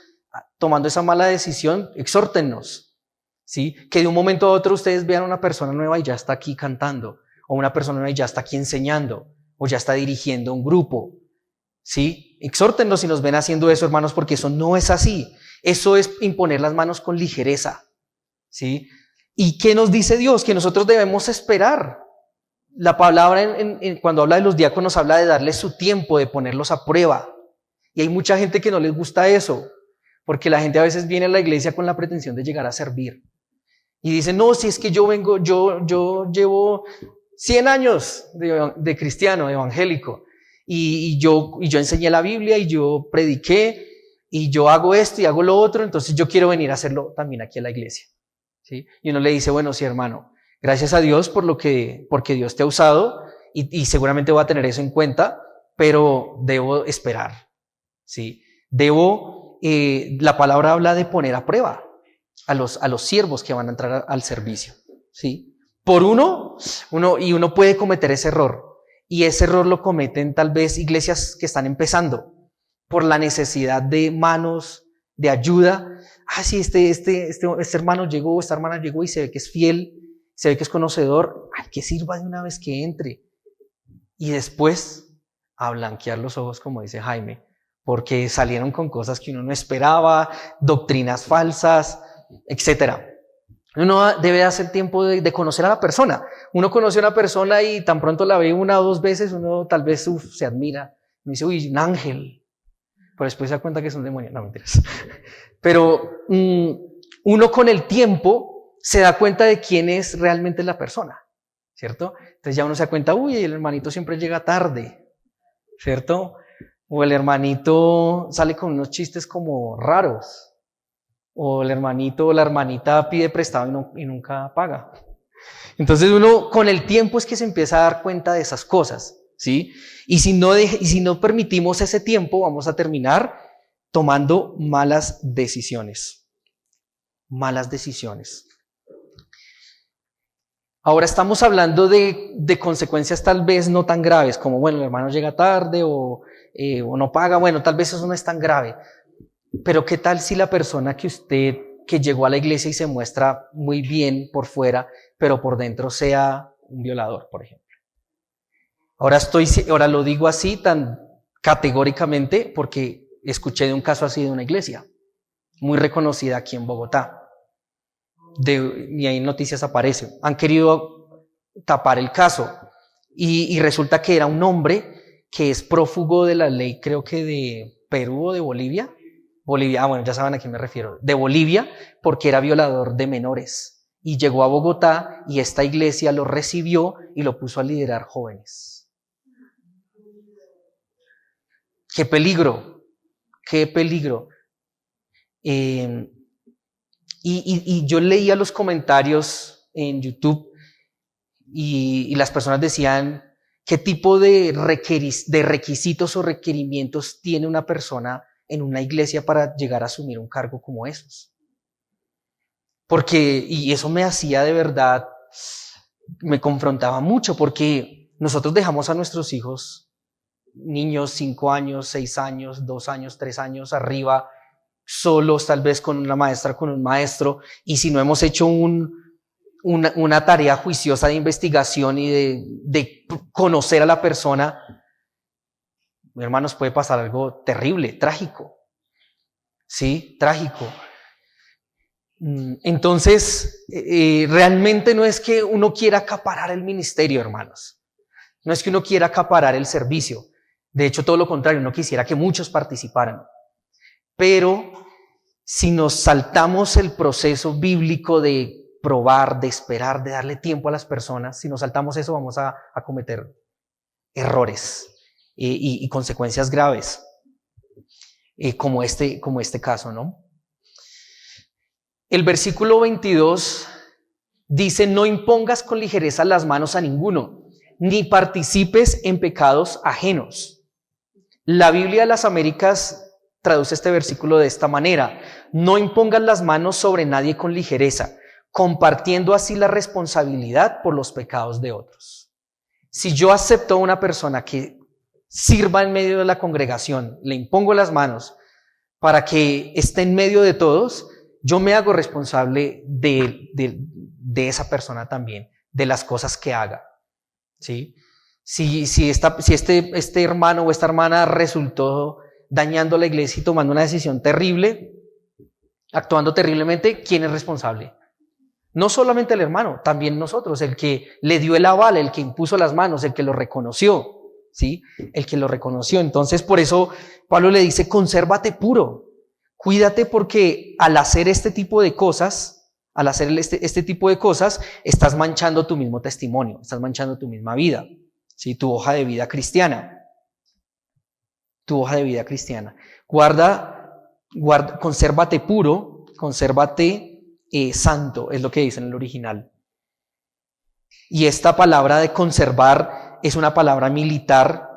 tomando esa mala decisión, exhórtennos, ¿sí? Que de un momento a otro ustedes vean a una persona nueva y ya está aquí cantando, o una persona nueva y ya está aquí enseñando, o ya está dirigiendo un grupo, ¿sí? Exhórtennos si nos ven haciendo eso, hermanos, porque eso no es así. Eso es imponer las manos con ligereza, ¿sí? ¿Y qué nos dice Dios? Que nosotros debemos esperar. La palabra cuando habla de los diáconos habla de darles su tiempo, de ponerlos a prueba. Y hay mucha gente que no les gusta eso, porque la gente a veces viene a la iglesia con la pretensión de llegar a servir. Y dice, no, si es que yo llevo 100 años de cristiano, evangélico, y yo enseñé la Biblia y yo prediqué y yo hago esto y hago lo otro, entonces yo quiero venir a hacerlo también aquí a la iglesia, ¿sí? Y uno le dice, bueno, sí, hermano, gracias a Dios porque Dios te ha usado y seguramente voy a tener eso en cuenta, pero debo esperar, ¿sí? La palabra habla de poner a prueba a los siervos que van a entrar al servicio, ¿sí? Por uno puede cometer ese error, y ese error lo cometen tal vez iglesias que están empezando por la necesidad de manos, de ayuda. Sí, este hermano llegó, esta hermana llegó y se ve que es fiel, se ve que es conocedor, que sirva de una vez que entre. Y después a blanquear los ojos, como dice Jaime, porque salieron con cosas que uno no esperaba, doctrinas falsas, etcétera. Uno debe hacer tiempo de conocer a la persona. Uno conoce a una persona y tan pronto la ve 1 o 2 veces, uno tal vez se admira. Me dice, uy, un ángel. Pero después se da cuenta que es un demonio. No, mentiras. Pero uno con el tiempo se da cuenta de quién es realmente la persona, ¿cierto? Entonces ya uno se da cuenta, uy, el hermanito siempre llega tarde, ¿cierto? O el hermanito sale con unos chistes como raros. O el hermanito o la hermanita pide prestado y nunca paga. Entonces uno con el tiempo es que se empieza a dar cuenta de esas cosas, ¿sí? Y si no permitimos ese tiempo, vamos a terminar tomando malas decisiones. Malas decisiones. Ahora estamos hablando de consecuencias tal vez no tan graves, como, bueno, el hermano llega tarde o no paga, bueno, tal vez eso no es tan grave. Pero ¿qué tal si la persona que llegó a la iglesia y se muestra muy bien por fuera, pero por dentro sea un violador, por ejemplo? Ahora lo digo así tan categóricamente porque escuché de un caso así de una iglesia, muy reconocida aquí en Bogotá. Y ahí en noticias aparece. Han querido tapar el caso y resulta que era un hombre que es prófugo de la ley, creo que de Perú o de Bolivia. Bueno, ya saben a quién me refiero. De Bolivia, porque era violador de menores. Y llegó a Bogotá y esta iglesia lo recibió y lo puso a liderar jóvenes. ¡Qué peligro! ¡Qué peligro! Y yo leía los comentarios en YouTube y las personas decían qué tipo de requisitos o requerimientos tiene una persona en una iglesia para llegar a asumir un cargo como esos. Y eso me hacía de verdad, me confrontaba mucho, porque nosotros dejamos a nuestros hijos, niños 5 años, 6 años, 2 años, 3 años arriba, solos, tal vez con una maestra, con un maestro, y si no hemos hecho una tarea juiciosa de investigación y de conocer a la persona, hermanos, puede pasar algo terrible, trágico. ¿Sí? Trágico. Entonces, realmente no es que uno quiera acaparar el ministerio, hermanos. No es que uno quiera acaparar el servicio. De hecho, todo lo contrario, uno quisiera que muchos participaran. Pero si nos saltamos el proceso bíblico de probar, de esperar, de darle tiempo a las personas, si nos saltamos eso, vamos a cometer errores y consecuencias graves, como este caso, ¿no? El versículo 22 dice: no impongas con ligereza las manos a ninguno, ni participes en pecados ajenos. La Biblia de las Américas traduce este versículo de esta manera: no impongas las manos sobre nadie con ligereza, compartiendo así la responsabilidad por los pecados de otros. Si yo acepto a una persona que sirva en medio de la congregación, le impongo las manos para que esté en medio de todos, yo me hago responsable de esa persona también, de las cosas que haga, ¿sí? Si este hermano o esta hermana resultó dañando la iglesia y tomando una decisión terrible, actuando terriblemente, ¿quién es responsable? No solamente el hermano, también nosotros, el que le dio el aval, el que impuso las manos, el que lo reconoció, ¿sí? El que lo reconoció. Entonces, por eso Pablo le dice: consérvate puro, cuídate, porque al hacer este tipo de cosas, estás manchando tu mismo testimonio, estás manchando tu misma vida, ¿sí? Tu hoja de vida cristiana. Tu hoja de vida cristiana. Consérvate puro, consérvate santo, es lo que dice en el original. Y esta palabra de conservar es una palabra militar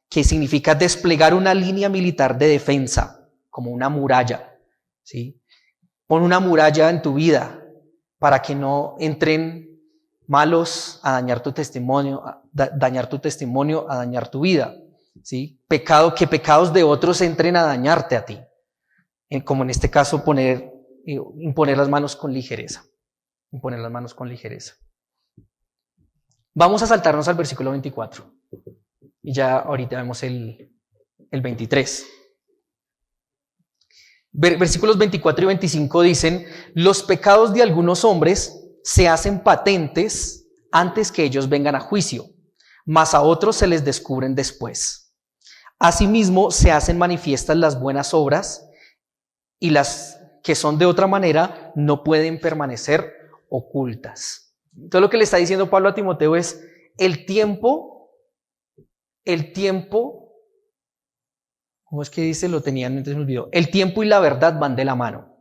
que significa desplegar una línea militar de defensa, como una muralla, ¿sí? Pon una muralla en tu vida para que no entren malos a dañar tu testimonio, a dañar tu vida, ¿sí? Que pecados de otros entren a dañarte a ti. Como en este caso, imponer las manos con ligereza. Imponer las manos con ligereza. Vamos a saltarnos al versículo 24. Y ya ahorita vemos el 23. Versículos 24 y 25 dicen: los pecados de algunos hombres se hacen patentes antes que ellos vengan a juicio, mas a otros se les descubren después. Asimismo, se hacen manifiestas las buenas obras, y las que son de otra manera no pueden permanecer ocultas. Entonces, lo que le está diciendo Pablo a Timoteo es: el tiempo, ¿cómo es que dice? Lo tenía antes, me olvidó. El tiempo y la verdad van de la mano.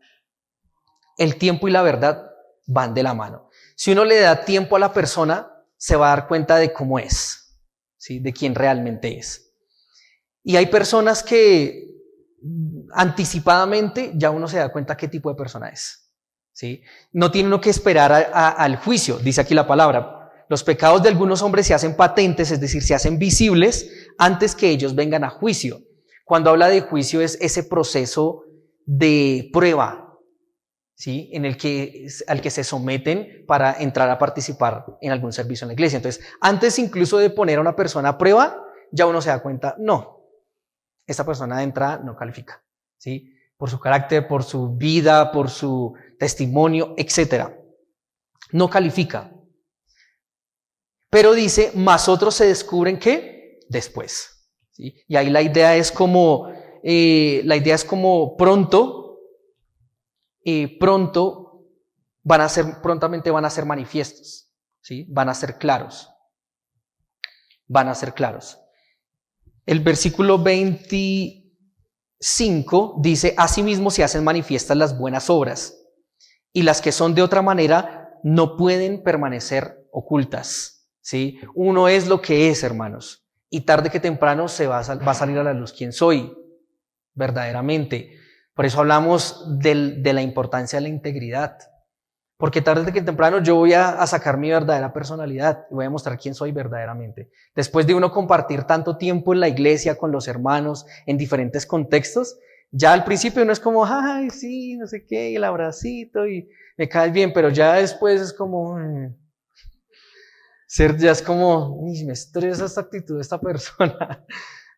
El tiempo y la verdad van de la mano. Si uno le da tiempo a la persona, se va a dar cuenta de cómo es, ¿sí? De quién realmente es. Y hay personas que anticipadamente ya uno se da cuenta qué tipo de persona es, ¿sí? No tiene uno que esperar al juicio, dice aquí la palabra. Los pecados de algunos hombres se hacen patentes, es decir, se hacen visibles antes que ellos vengan a juicio. Cuando habla de juicio es ese proceso de prueba, ¿sí? Al que se someten para entrar a participar en algún servicio en la iglesia. Entonces, antes incluso de poner a una persona a prueba, ya uno se da cuenta, no, esta persona de entrada no califica, ¿sí? Por su carácter, por su vida, por su testimonio, etc. No califica. Pero dice, más otros se descubren que después, ¿sí? Y ahí la idea es como pronto prontamente van a ser manifiestos, ¿sí? Van a ser claros. El versículo 25 dice, asimismo se hacen manifiestas las buenas obras, y las que son de otra manera no pueden permanecer ocultas, ¿sí? Uno es lo que es, hermanos, y tarde que temprano va a salir a la luz quién soy verdaderamente. Por eso hablamos de la importancia de la integridad, porque tarde que temprano yo voy a sacar mi verdadera personalidad y voy a mostrar quién soy verdaderamente. Después de uno compartir tanto tiempo en la iglesia, con los hermanos, en diferentes contextos, ya al principio uno es como, ay, sí, no sé qué, y el abracito, y me caes bien, pero ya después es como, ya es como, me estresa esta actitud de esta persona,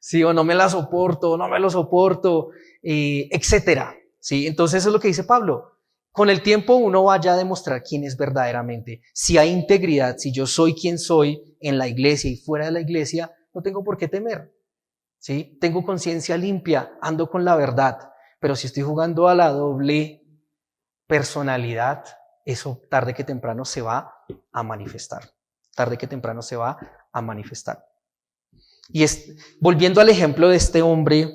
sí, o no me la soporto, no me lo soporto, etcétera, sí. Entonces eso es lo que dice Pablo. Con el tiempo uno vaya a demostrar quién es verdaderamente. Si hay integridad, si yo soy quien soy en la iglesia y fuera de la iglesia, no tengo por qué temer, ¿sí? Tengo conciencia limpia, ando con la verdad. Pero si estoy jugando a la doble personalidad, eso tarde que temprano se va a manifestar. Y volviendo al ejemplo de este hombre,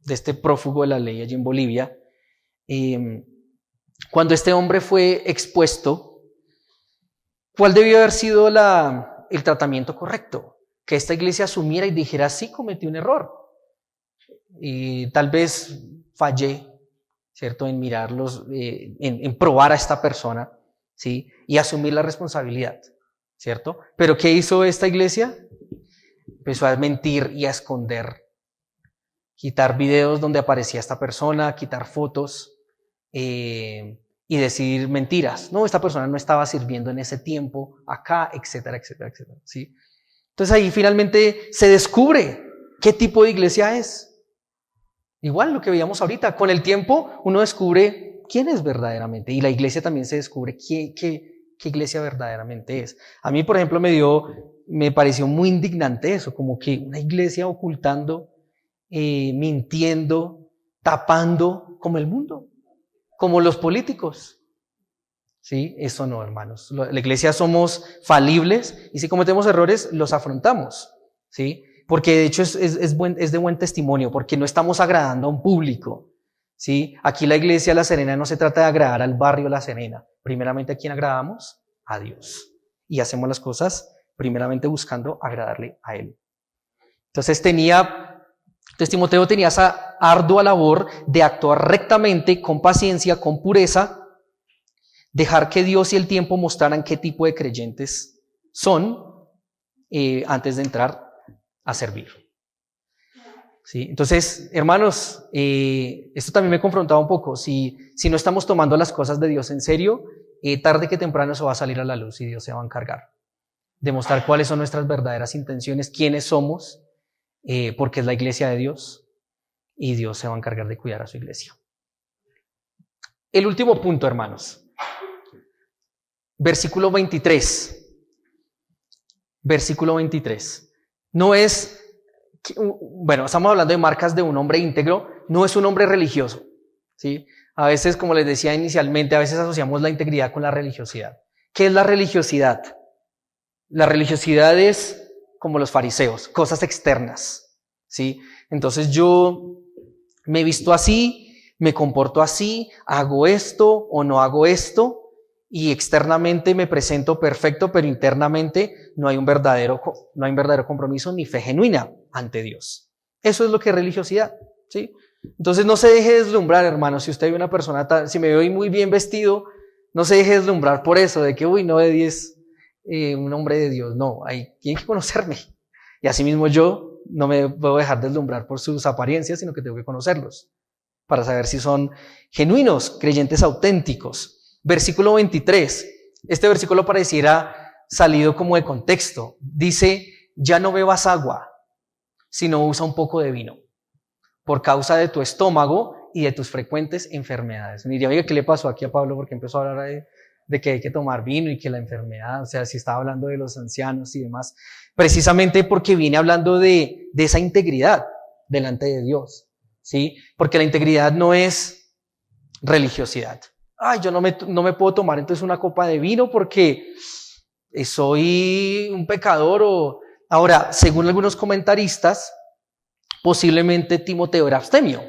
de este prófugo de la ley allí en Bolivia, cuando este hombre fue expuesto, ¿cuál debió haber sido el tratamiento correcto? Que esta iglesia asumiera y dijera, sí, cometí un error. Y tal vez fallé, ¿cierto? En mirarlos, en probar a esta persona, ¿sí? Y asumir la responsabilidad, ¿cierto? Pero ¿qué hizo esta iglesia? Empezó a mentir y a esconder. Quitar videos donde aparecía esta persona, quitar fotos, y decir mentiras. No, esta persona no estaba sirviendo en ese tiempo acá, etcétera, etcétera, etcétera, ¿sí? Entonces ahí finalmente se descubre qué tipo de iglesia es. Igual lo que veíamos ahorita, con el tiempo uno descubre quién es verdaderamente, y la iglesia también se descubre qué iglesia verdaderamente es. A mí, por ejemplo, me pareció muy indignante eso, como que una iglesia ocultando, mintiendo, tapando, como el mundo, como los políticos, ¿sí? Eso no, hermanos. La iglesia somos falibles y si cometemos errores, los afrontamos, ¿sí? Porque de hecho es de buen testimonio, porque no estamos agradando a un público, ¿sí? Aquí la iglesia La Serena no se trata de agradar al barrio La Serena. Primeramente, ¿a quién agradamos? A Dios. Y hacemos las cosas primeramente buscando agradarle a Él. Entonces Timoteo tenía esa ardua labor de actuar rectamente, con paciencia, con pureza, dejar que Dios y el tiempo mostraran qué tipo de creyentes son antes de entrar a servir. ¿Sí? Entonces, hermanos, esto también me confrontaba un poco. Si no estamos tomando las cosas de Dios en serio, tarde que temprano eso va a salir a la luz y Dios se va a encargar de mostrar cuáles son nuestras verdaderas intenciones, quiénes somos, porque es la iglesia de Dios y Dios se va a encargar de cuidar a su iglesia. El último punto, hermanos. Versículo 23. Versículo 23. No es, bueno, estamos hablando de marcas de un hombre íntegro, no es un hombre religioso, ¿sí? A veces, como les decía inicialmente, a veces asociamos la integridad con la religiosidad. ¿Qué es la religiosidad? La religiosidad es como los fariseos, cosas externas, ¿sí? Entonces yo me visto así, me comporto así, hago esto o no hago esto, y externamente me presento perfecto, pero internamente no hay un verdadero compromiso ni fe genuina ante Dios. Eso es lo que es religiosidad, ¿sí? Entonces no se deje deslumbrar, hermano. Si usted ve una persona, si me veo muy bien vestido, no se deje deslumbrar por eso, de que, no de 10, un hombre de Dios. No, tiene que conocerme. Y asimismo yo no me puedo dejar deslumbrar por sus apariencias, sino que tengo que conocerlos para saber si son genuinos, creyentes auténticos. Versículo 23. Este versículo pareciera salido como de contexto. Dice, ya no bebas agua, sino usa un poco de vino, por causa de tu estómago y de tus frecuentes enfermedades. Me diría, oiga, ¿qué le pasó aquí a Pablo? Porque empezó a hablar de que hay que tomar vino y que la enfermedad, o sea, si estaba hablando de los ancianos y demás. Precisamente porque viene hablando de esa integridad delante de Dios, ¿sí? Porque la integridad no es religiosidad. Yo no me puedo tomar entonces una copa de vino porque soy un pecador. Ahora, según algunos comentaristas, posiblemente Timoteo era abstemio,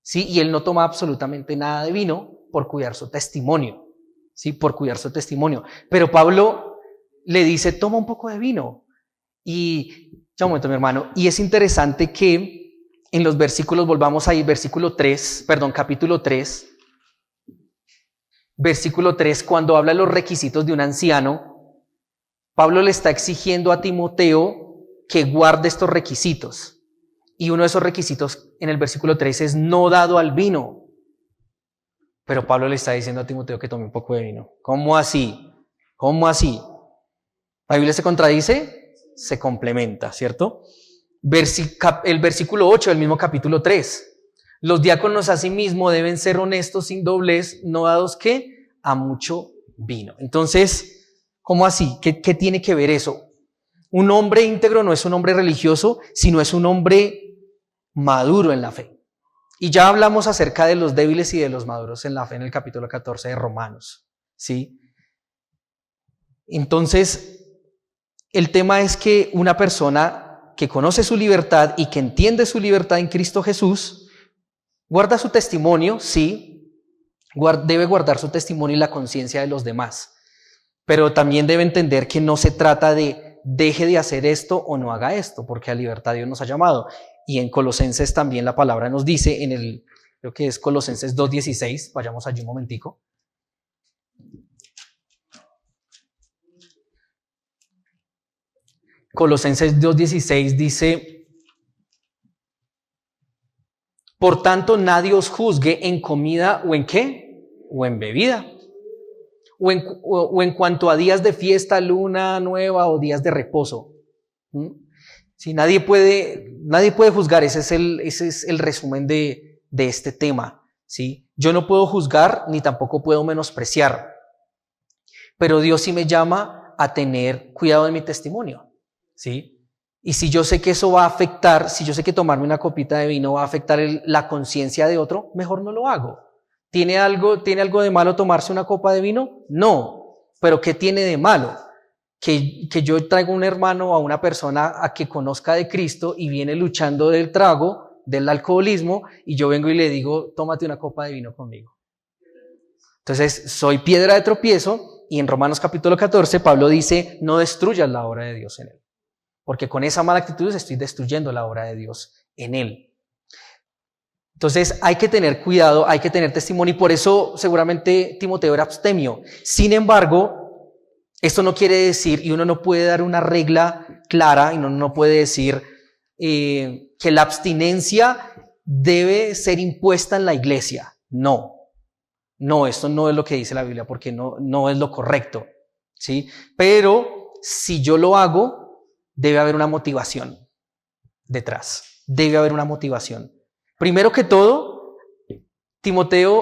¿sí? Y él no toma absolutamente nada de vino por cuidar su testimonio, ¿sí? Por cuidar su testimonio. Pero Pablo le dice, toma un poco de vino. Y, ya un momento, mi hermano, y es interesante que en los versículos, volvamos ahí, capítulo 3, versículo 3, cuando habla de los requisitos de un anciano, Pablo le está exigiendo a Timoteo que guarde estos requisitos. Y uno de esos requisitos en el versículo 3 es no dado al vino. Pero Pablo le está diciendo a Timoteo que tome un poco de vino. ¿Cómo así? ¿Cómo así? ¿La Biblia se contradice? Se complementa, ¿cierto? El versículo 8 del mismo capítulo 3. Los diáconos asimismo deben ser honestos, sin doblez, no dados ¿qué? A mucho vino. Entonces, ¿cómo así? ¿Qué tiene que ver eso? Un hombre íntegro no es un hombre religioso, sino es un hombre maduro en la fe. Y ya hablamos acerca de los débiles y de los maduros en la fe en el capítulo 14 de Romanos, ¿sí? Entonces, el tema es que una persona que conoce su libertad y que entiende su libertad en Cristo Jesús, guarda su testimonio, sí, debe guardar su testimonio y la conciencia de los demás, pero también debe entender que no se trata de deje de hacer esto o no haga esto, porque a libertad Dios nos ha llamado. Y en Colosenses también la palabra nos dice, creo que es Colosenses 2:16, vayamos allí un momentico. Colosenses 2:16 dice, por tanto nadie os juzgue en comida o en ¿qué? O en bebida, o en cuanto a días de fiesta, luna nueva o días de reposo. Sí, nadie puede juzgar, ese es el resumen de este tema, ¿sí? Yo no puedo juzgar ni tampoco puedo menospreciar, pero Dios sí me llama a tener cuidado de mi testimonio, ¿sí? Y si yo sé que eso va a afectar, si yo sé que tomarme una copita de vino va a afectar la conciencia de otro, mejor no lo hago. ¿Tiene algo de malo tomarse una copa de vino? No, pero ¿qué tiene de malo? Que yo traigo un hermano o a una persona a que conozca de Cristo y viene luchando del trago, del alcoholismo, y yo vengo y le digo, tómate una copa de vino conmigo. Entonces, soy piedra de tropiezo, y en Romanos capítulo 14, Pablo dice, no destruyas la obra de Dios en él, porque con esa mala actitud estoy destruyendo la obra de Dios en él. Entonces, hay que tener cuidado, hay que tener testimonio, y por eso seguramente Timoteo era abstemio. Sin embargo, esto no quiere decir, y uno no puede dar una regla clara, y uno no puede decir que la abstinencia debe ser impuesta en la iglesia. No, esto no es lo que dice la Biblia, porque no es lo correcto, ¿sí? Pero si yo lo hago, debe haber una motivación detrás, debe haber una motivación. Primero que todo,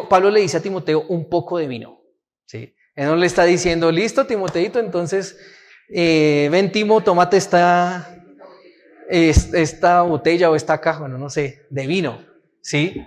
Pablo le dice a Timoteo un poco de vino, ¿sí? Él no le está diciendo, listo, Timoteito, entonces, ven, Timo, tómate esta botella o esta caja, bueno, no sé, de vino, ¿sí?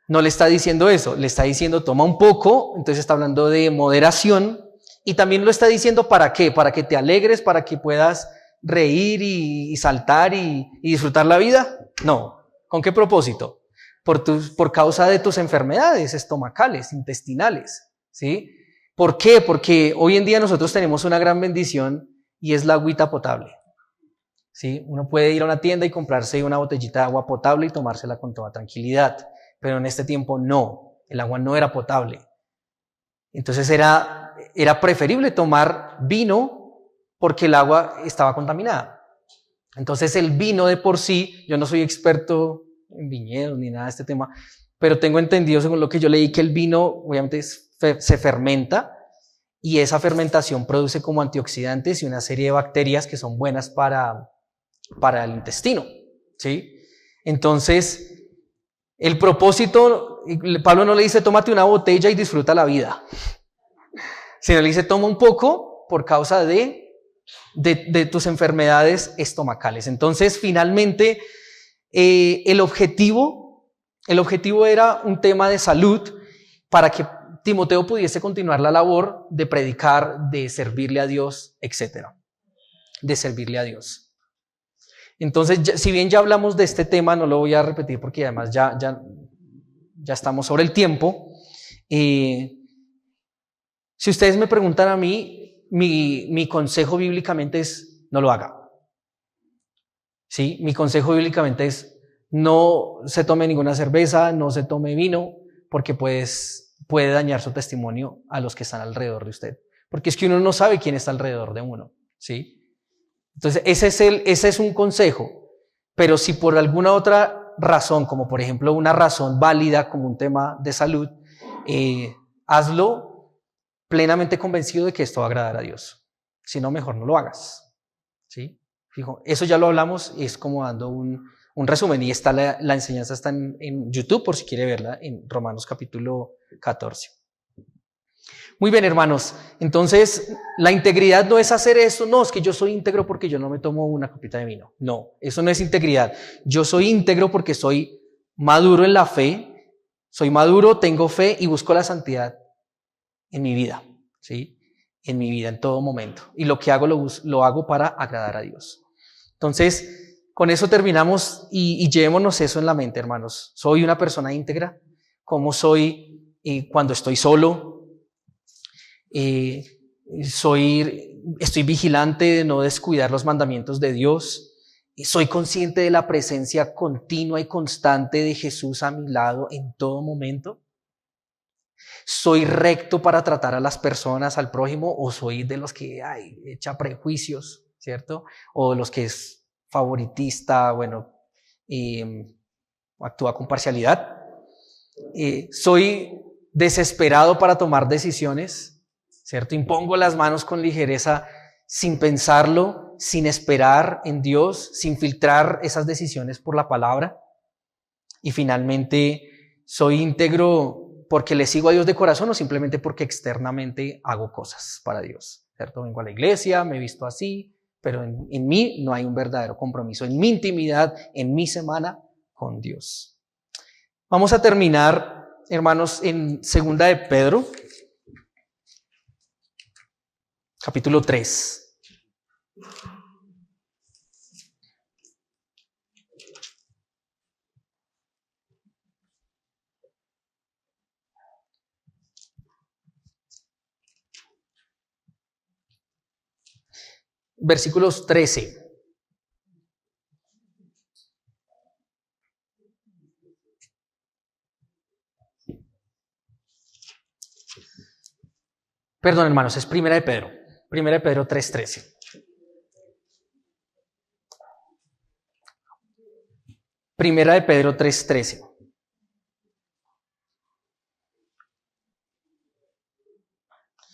No le está diciendo eso, le está diciendo, toma un poco, entonces está hablando de moderación, y también lo está diciendo, ¿para qué? Para que te alegres, para que puedas reír y saltar y disfrutar la vida. No. ¿Con qué propósito? Por causa de tus enfermedades estomacales, intestinales, ¿sí? ¿Por qué? Porque hoy en día nosotros tenemos una gran bendición y es la agüita potable. ¿Sí? Uno puede ir a una tienda y comprarse una botellita de agua potable y tomársela con toda tranquilidad, pero en este tiempo no, el agua no era potable. Entonces era preferible tomar vino porque el agua estaba contaminada. Entonces el vino de por sí, yo no soy experto en viñedos ni nada de este tema, pero tengo entendido según lo que yo leí que el vino obviamente se fermenta y esa fermentación produce como antioxidantes y una serie de bacterias que son buenas para el intestino, ¿sí? Entonces, el propósito, Pablo no le dice tómate una botella y disfruta la vida, sino le dice toma un poco por causa de tus enfermedades estomacales. Entonces, finalmente, el objetivo era un tema de salud para que Timoteo pudiese continuar la labor de predicar, de servirle a Dios, etcétera, de servirle a Dios. Entonces, si bien ya hablamos de este tema, no lo voy a repetir porque además ya estamos sobre el tiempo. Si ustedes me preguntan a mí, mi consejo bíblicamente es no lo haga. ¿Sí? Mi consejo bíblicamente es no se tome ninguna cerveza, no se tome vino, porque pues puede dañar su testimonio a los que están alrededor de usted. Porque es que uno no sabe quién está alrededor de uno, ¿sí? Entonces, ese es un consejo. Pero si por alguna otra razón, como por ejemplo una razón válida como un tema de salud, hazlo plenamente convencido de que esto va a agradar a Dios. Si no, mejor no lo hagas, ¿sí? Fijo, eso ya lo hablamos y es como dando un resumen. Y está la enseñanza está en YouTube por si quiere verla, en Romanos capítulo 14. Muy bien, hermanos. Entonces, la integridad no es hacer eso. No, es que yo soy íntegro porque yo no me tomo una copita de vino. No, eso no es integridad. Yo soy íntegro porque soy maduro en la fe. Soy maduro, tengo fe y busco la santidad en mi vida, ¿sí? En mi vida, en todo momento. Y lo que hago, lo hago para agradar a Dios. Entonces, con eso terminamos y llevémonos eso en la mente, hermanos. Soy una persona íntegra. ¿Cómo soy cuando estoy solo? Estoy vigilante de no descuidar los mandamientos de Dios. Soy consciente de la presencia continua y constante de Jesús a mi lado en todo momento. ¿Soy recto para tratar a las personas, al prójimo, o soy de los que echa prejuicios, ¿cierto? O de los que es favoritista, actúa con parcialidad? ¿Soy desesperado para tomar decisiones, ¿cierto? Impongo las manos con ligereza sin pensarlo, sin esperar en Dios, sin filtrar esas decisiones por la palabra? Y finalmente, ¿soy íntegro porque le sigo a Dios de corazón o simplemente porque externamente hago cosas para Dios? ¿Cierto? Vengo a la iglesia, me he visto así, pero en mí no hay un verdadero compromiso, en mi intimidad, en mi semana con Dios. Vamos a terminar, hermanos, en 2 de Pedro, capítulo 3. Versículos 13. Perdón, hermanos, es 1 de Pedro. 1 de Pedro 3:13. Primera de Pedro 3:13.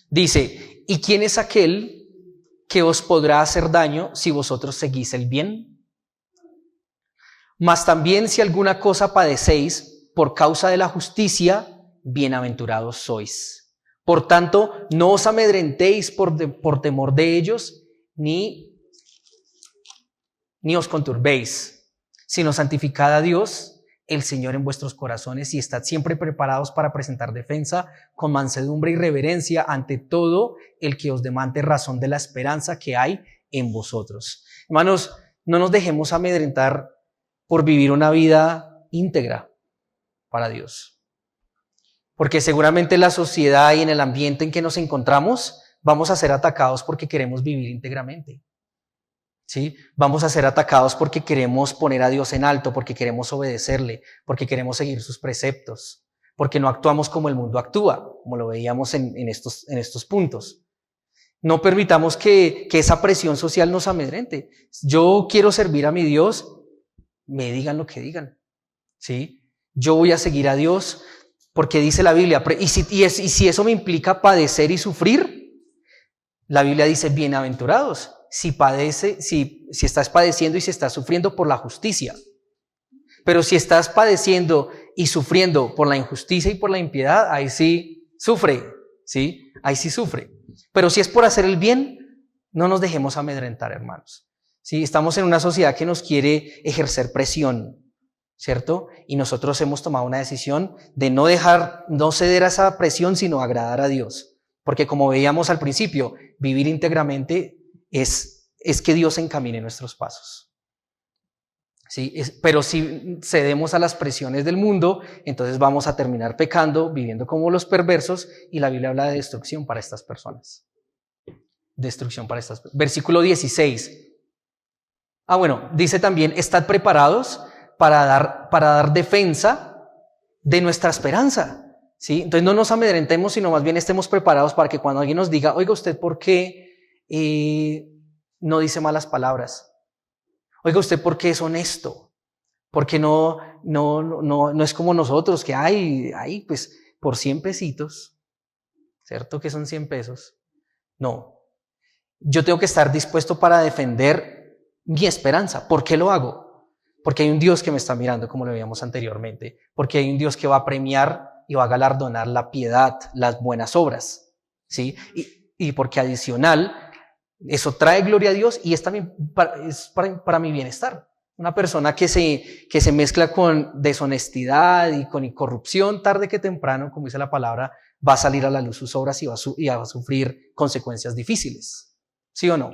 Dice, ¿y quién es aquel que os podrá hacer daño si vosotros seguís el bien? Mas también si alguna cosa padecéis por causa de la justicia, bienaventurados sois. Por tanto, no os amedrentéis por temor de ellos, ni os conturbéis, sino santificad a Dios, el Señor, en vuestros corazones, y estad siempre preparados para presentar defensa con mansedumbre y reverencia ante todo el que os demande razón de la esperanza que hay en vosotros. Hermanos, no nos dejemos amedrentar por vivir una vida íntegra para Dios. Porque seguramente en la sociedad y en el ambiente en que nos encontramos vamos a ser atacados porque queremos vivir íntegramente. ¿Sí? Vamos a ser atacados porque queremos poner a Dios en alto, porque queremos obedecerle, porque queremos seguir sus preceptos, porque no actuamos como el mundo actúa, como lo veíamos en estos puntos. No permitamos que esa presión social nos amedrente. Yo quiero servir a mi Dios, me digan lo que digan. ¿Sí? Yo voy a seguir a Dios porque dice la Biblia, y si eso me implica padecer y sufrir, la Biblia dice, bienaventurados, si estás padeciendo y si estás sufriendo por la justicia. Pero si estás padeciendo y sufriendo por la injusticia y por la impiedad, ahí sí sufre, ¿sí? Ahí sí sufre. Pero si es por hacer el bien, no nos dejemos amedrentar, hermanos. ¿Sí? Estamos en una sociedad que nos quiere ejercer presión, ¿cierto? Y nosotros hemos tomado una decisión de no ceder a esa presión, sino agradar a Dios. Porque como veíamos al principio, vivir íntegramente es que Dios encamine nuestros pasos. ¿Sí? Pero si cedemos a las presiones del mundo, entonces vamos a terminar pecando, viviendo como los perversos, y la Biblia habla de destrucción para estas personas. Destrucción para estas personas. Versículo 16. Dice también, estad preparados para dar defensa de nuestra esperanza. ¿Sí? Entonces no nos amedrentemos, sino más bien estemos preparados para que cuando alguien nos diga, oiga, ¿usted por qué no dice malas palabras? Oiga, ¿usted por qué es honesto? Porque no es como nosotros, que hay pues por 100 pesitos, ¿cierto? Que son 100 pesos. No, yo tengo que estar dispuesto para defender mi esperanza. ¿Por qué lo hago? Porque hay un Dios que me está mirando, como lo veíamos anteriormente. Porque hay un Dios que va a premiar y va a galardonar la piedad, las buenas obras, ¿sí? Y porque adicional, eso trae gloria a Dios y es también para mi bienestar. Una persona que se mezcla con deshonestidad y con corrupción, tarde que temprano, como dice la palabra, va a salir a la luz sus obras y va a sufrir consecuencias difíciles. ¿Sí o no?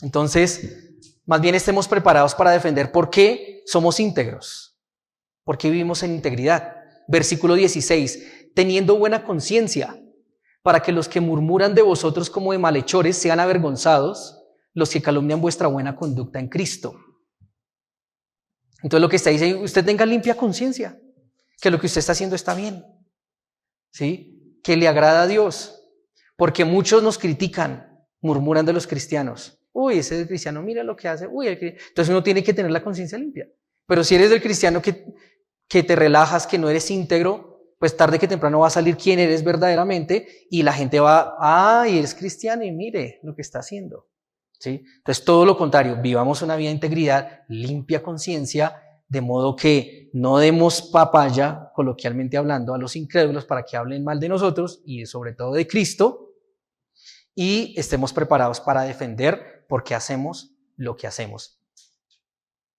Entonces, más bien estemos preparados para defender por qué somos íntegros, por qué vivimos en integridad. Versículo 16, teniendo buena conciencia, para que los que murmuran de vosotros como de malhechores sean avergonzados, los que calumnian vuestra buena conducta en Cristo. Entonces lo que está diciendo, usted tenga limpia conciencia, que lo que usted está haciendo está bien, ¿sí? Que le agrada a Dios, porque muchos nos critican, murmuran de los cristianos. Uy, ese es el cristiano, mira lo que hace. Entonces uno tiene que tener la conciencia limpia. Pero si eres del cristiano que te relajas, que no eres íntegro, pues tarde que temprano va a salir quién eres verdaderamente y la gente va, eres cristiano y mire lo que está haciendo. ¿Sí? Entonces todo lo contrario, vivamos una vida de integridad, limpia conciencia, de modo que no demos papaya, coloquialmente hablando, a los incrédulos para que hablen mal de nosotros y sobre todo de Cristo, y estemos preparados para defender porque hacemos lo que hacemos.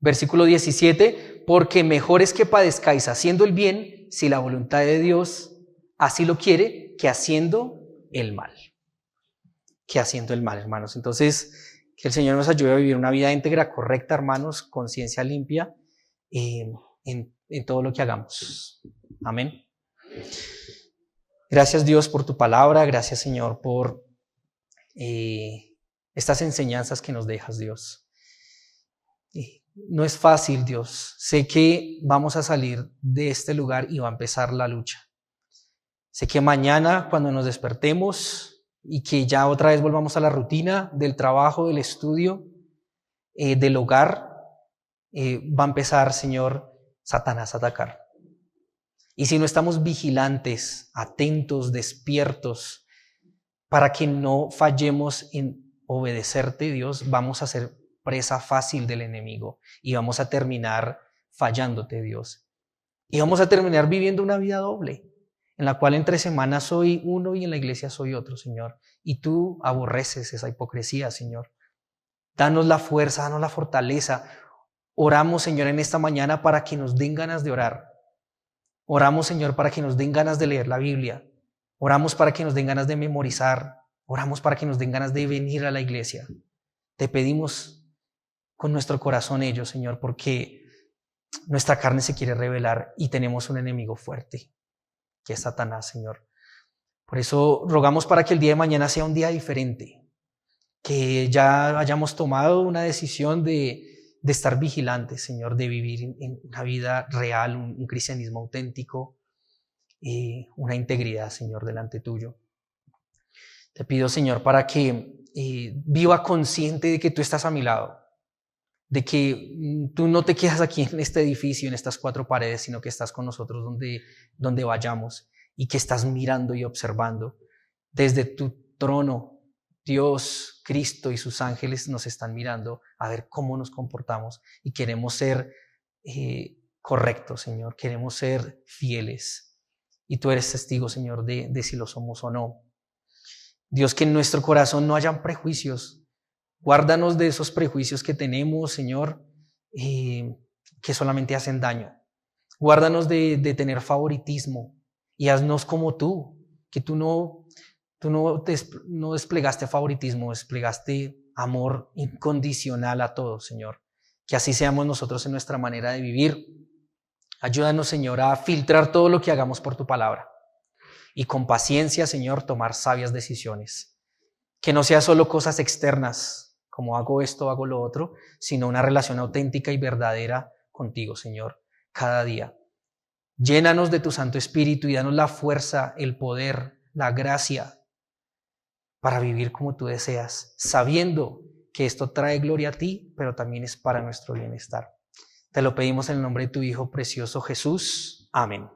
Versículo 17, porque mejor es que padezcáis haciendo el bien, si la voluntad de Dios así lo quiere, que haciendo el mal. Que haciendo el mal, hermanos. Entonces, que el Señor nos ayude a vivir una vida íntegra, correcta, hermanos, conciencia limpia en todo lo que hagamos. Amén. Gracias, Dios, por tu palabra. Gracias, Señor, por estas enseñanzas que nos dejas, Dios. No es fácil, Dios. Sé que vamos a salir de este lugar y va a empezar la lucha. Sé que mañana, cuando nos despertemos y que ya otra vez volvamos a la rutina del trabajo, del estudio, del hogar, va a empezar, Señor, Satanás a atacar. Y si no estamos vigilantes, atentos, despiertos, para que no fallemos en obedecerte, Dios, vamos a ser presa fácil del enemigo y vamos a terminar fallándote, Dios. Y vamos a terminar viviendo una vida doble, en la cual entre semanas soy uno y en la iglesia soy otro, Señor. Y tú aborreces esa hipocresía, Señor. Danos la fuerza, danos la fortaleza. Oramos, Señor, en esta mañana para que nos den ganas de orar. Oramos, Señor, para que nos den ganas de leer la Biblia. Oramos para que nos den ganas de memorizar. Oramos para que nos den ganas de venir a la iglesia. Te pedimos con nuestro corazón ello, Señor, porque nuestra carne se quiere rebelar y tenemos un enemigo fuerte. que es Satanás, Señor. Por eso rogamos para que el día de mañana sea un día diferente, que ya hayamos tomado una decisión de estar vigilantes, Señor, de vivir en una vida real, un cristianismo auténtico, una integridad, Señor, delante tuyo. Te pido, Señor, para que viva consciente de que tú estás a mi lado, de que tú no te quedas aquí en este edificio, en estas 4 paredes, sino que estás con nosotros donde vayamos y que estás mirando y observando. Desde tu trono, Dios, Cristo y sus ángeles nos están mirando a ver cómo nos comportamos y queremos ser correctos, Señor, queremos ser fieles. Y tú eres testigo, Señor, de si lo somos o no. Dios, que en nuestro corazón no hayan prejuicios. Guárdanos de esos prejuicios que tenemos, Señor, que solamente hacen daño. Guárdanos de tener favoritismo y haznos como tú, que tú no desplegaste favoritismo, desplegaste amor incondicional a todos, Señor. Que así seamos nosotros en nuestra manera de vivir. Ayúdanos, Señor, a filtrar todo lo que hagamos por tu palabra. Y con paciencia, Señor, tomar sabias decisiones. Que no sea solo cosas externas, como hago esto, hago lo otro, sino una relación auténtica y verdadera contigo, Señor, cada día. Llénanos de tu Santo Espíritu y danos la fuerza, el poder, la gracia para vivir como tú deseas, sabiendo que esto trae gloria a ti, pero también es para nuestro bienestar. Te lo pedimos en el nombre de tu Hijo precioso Jesús. Amén.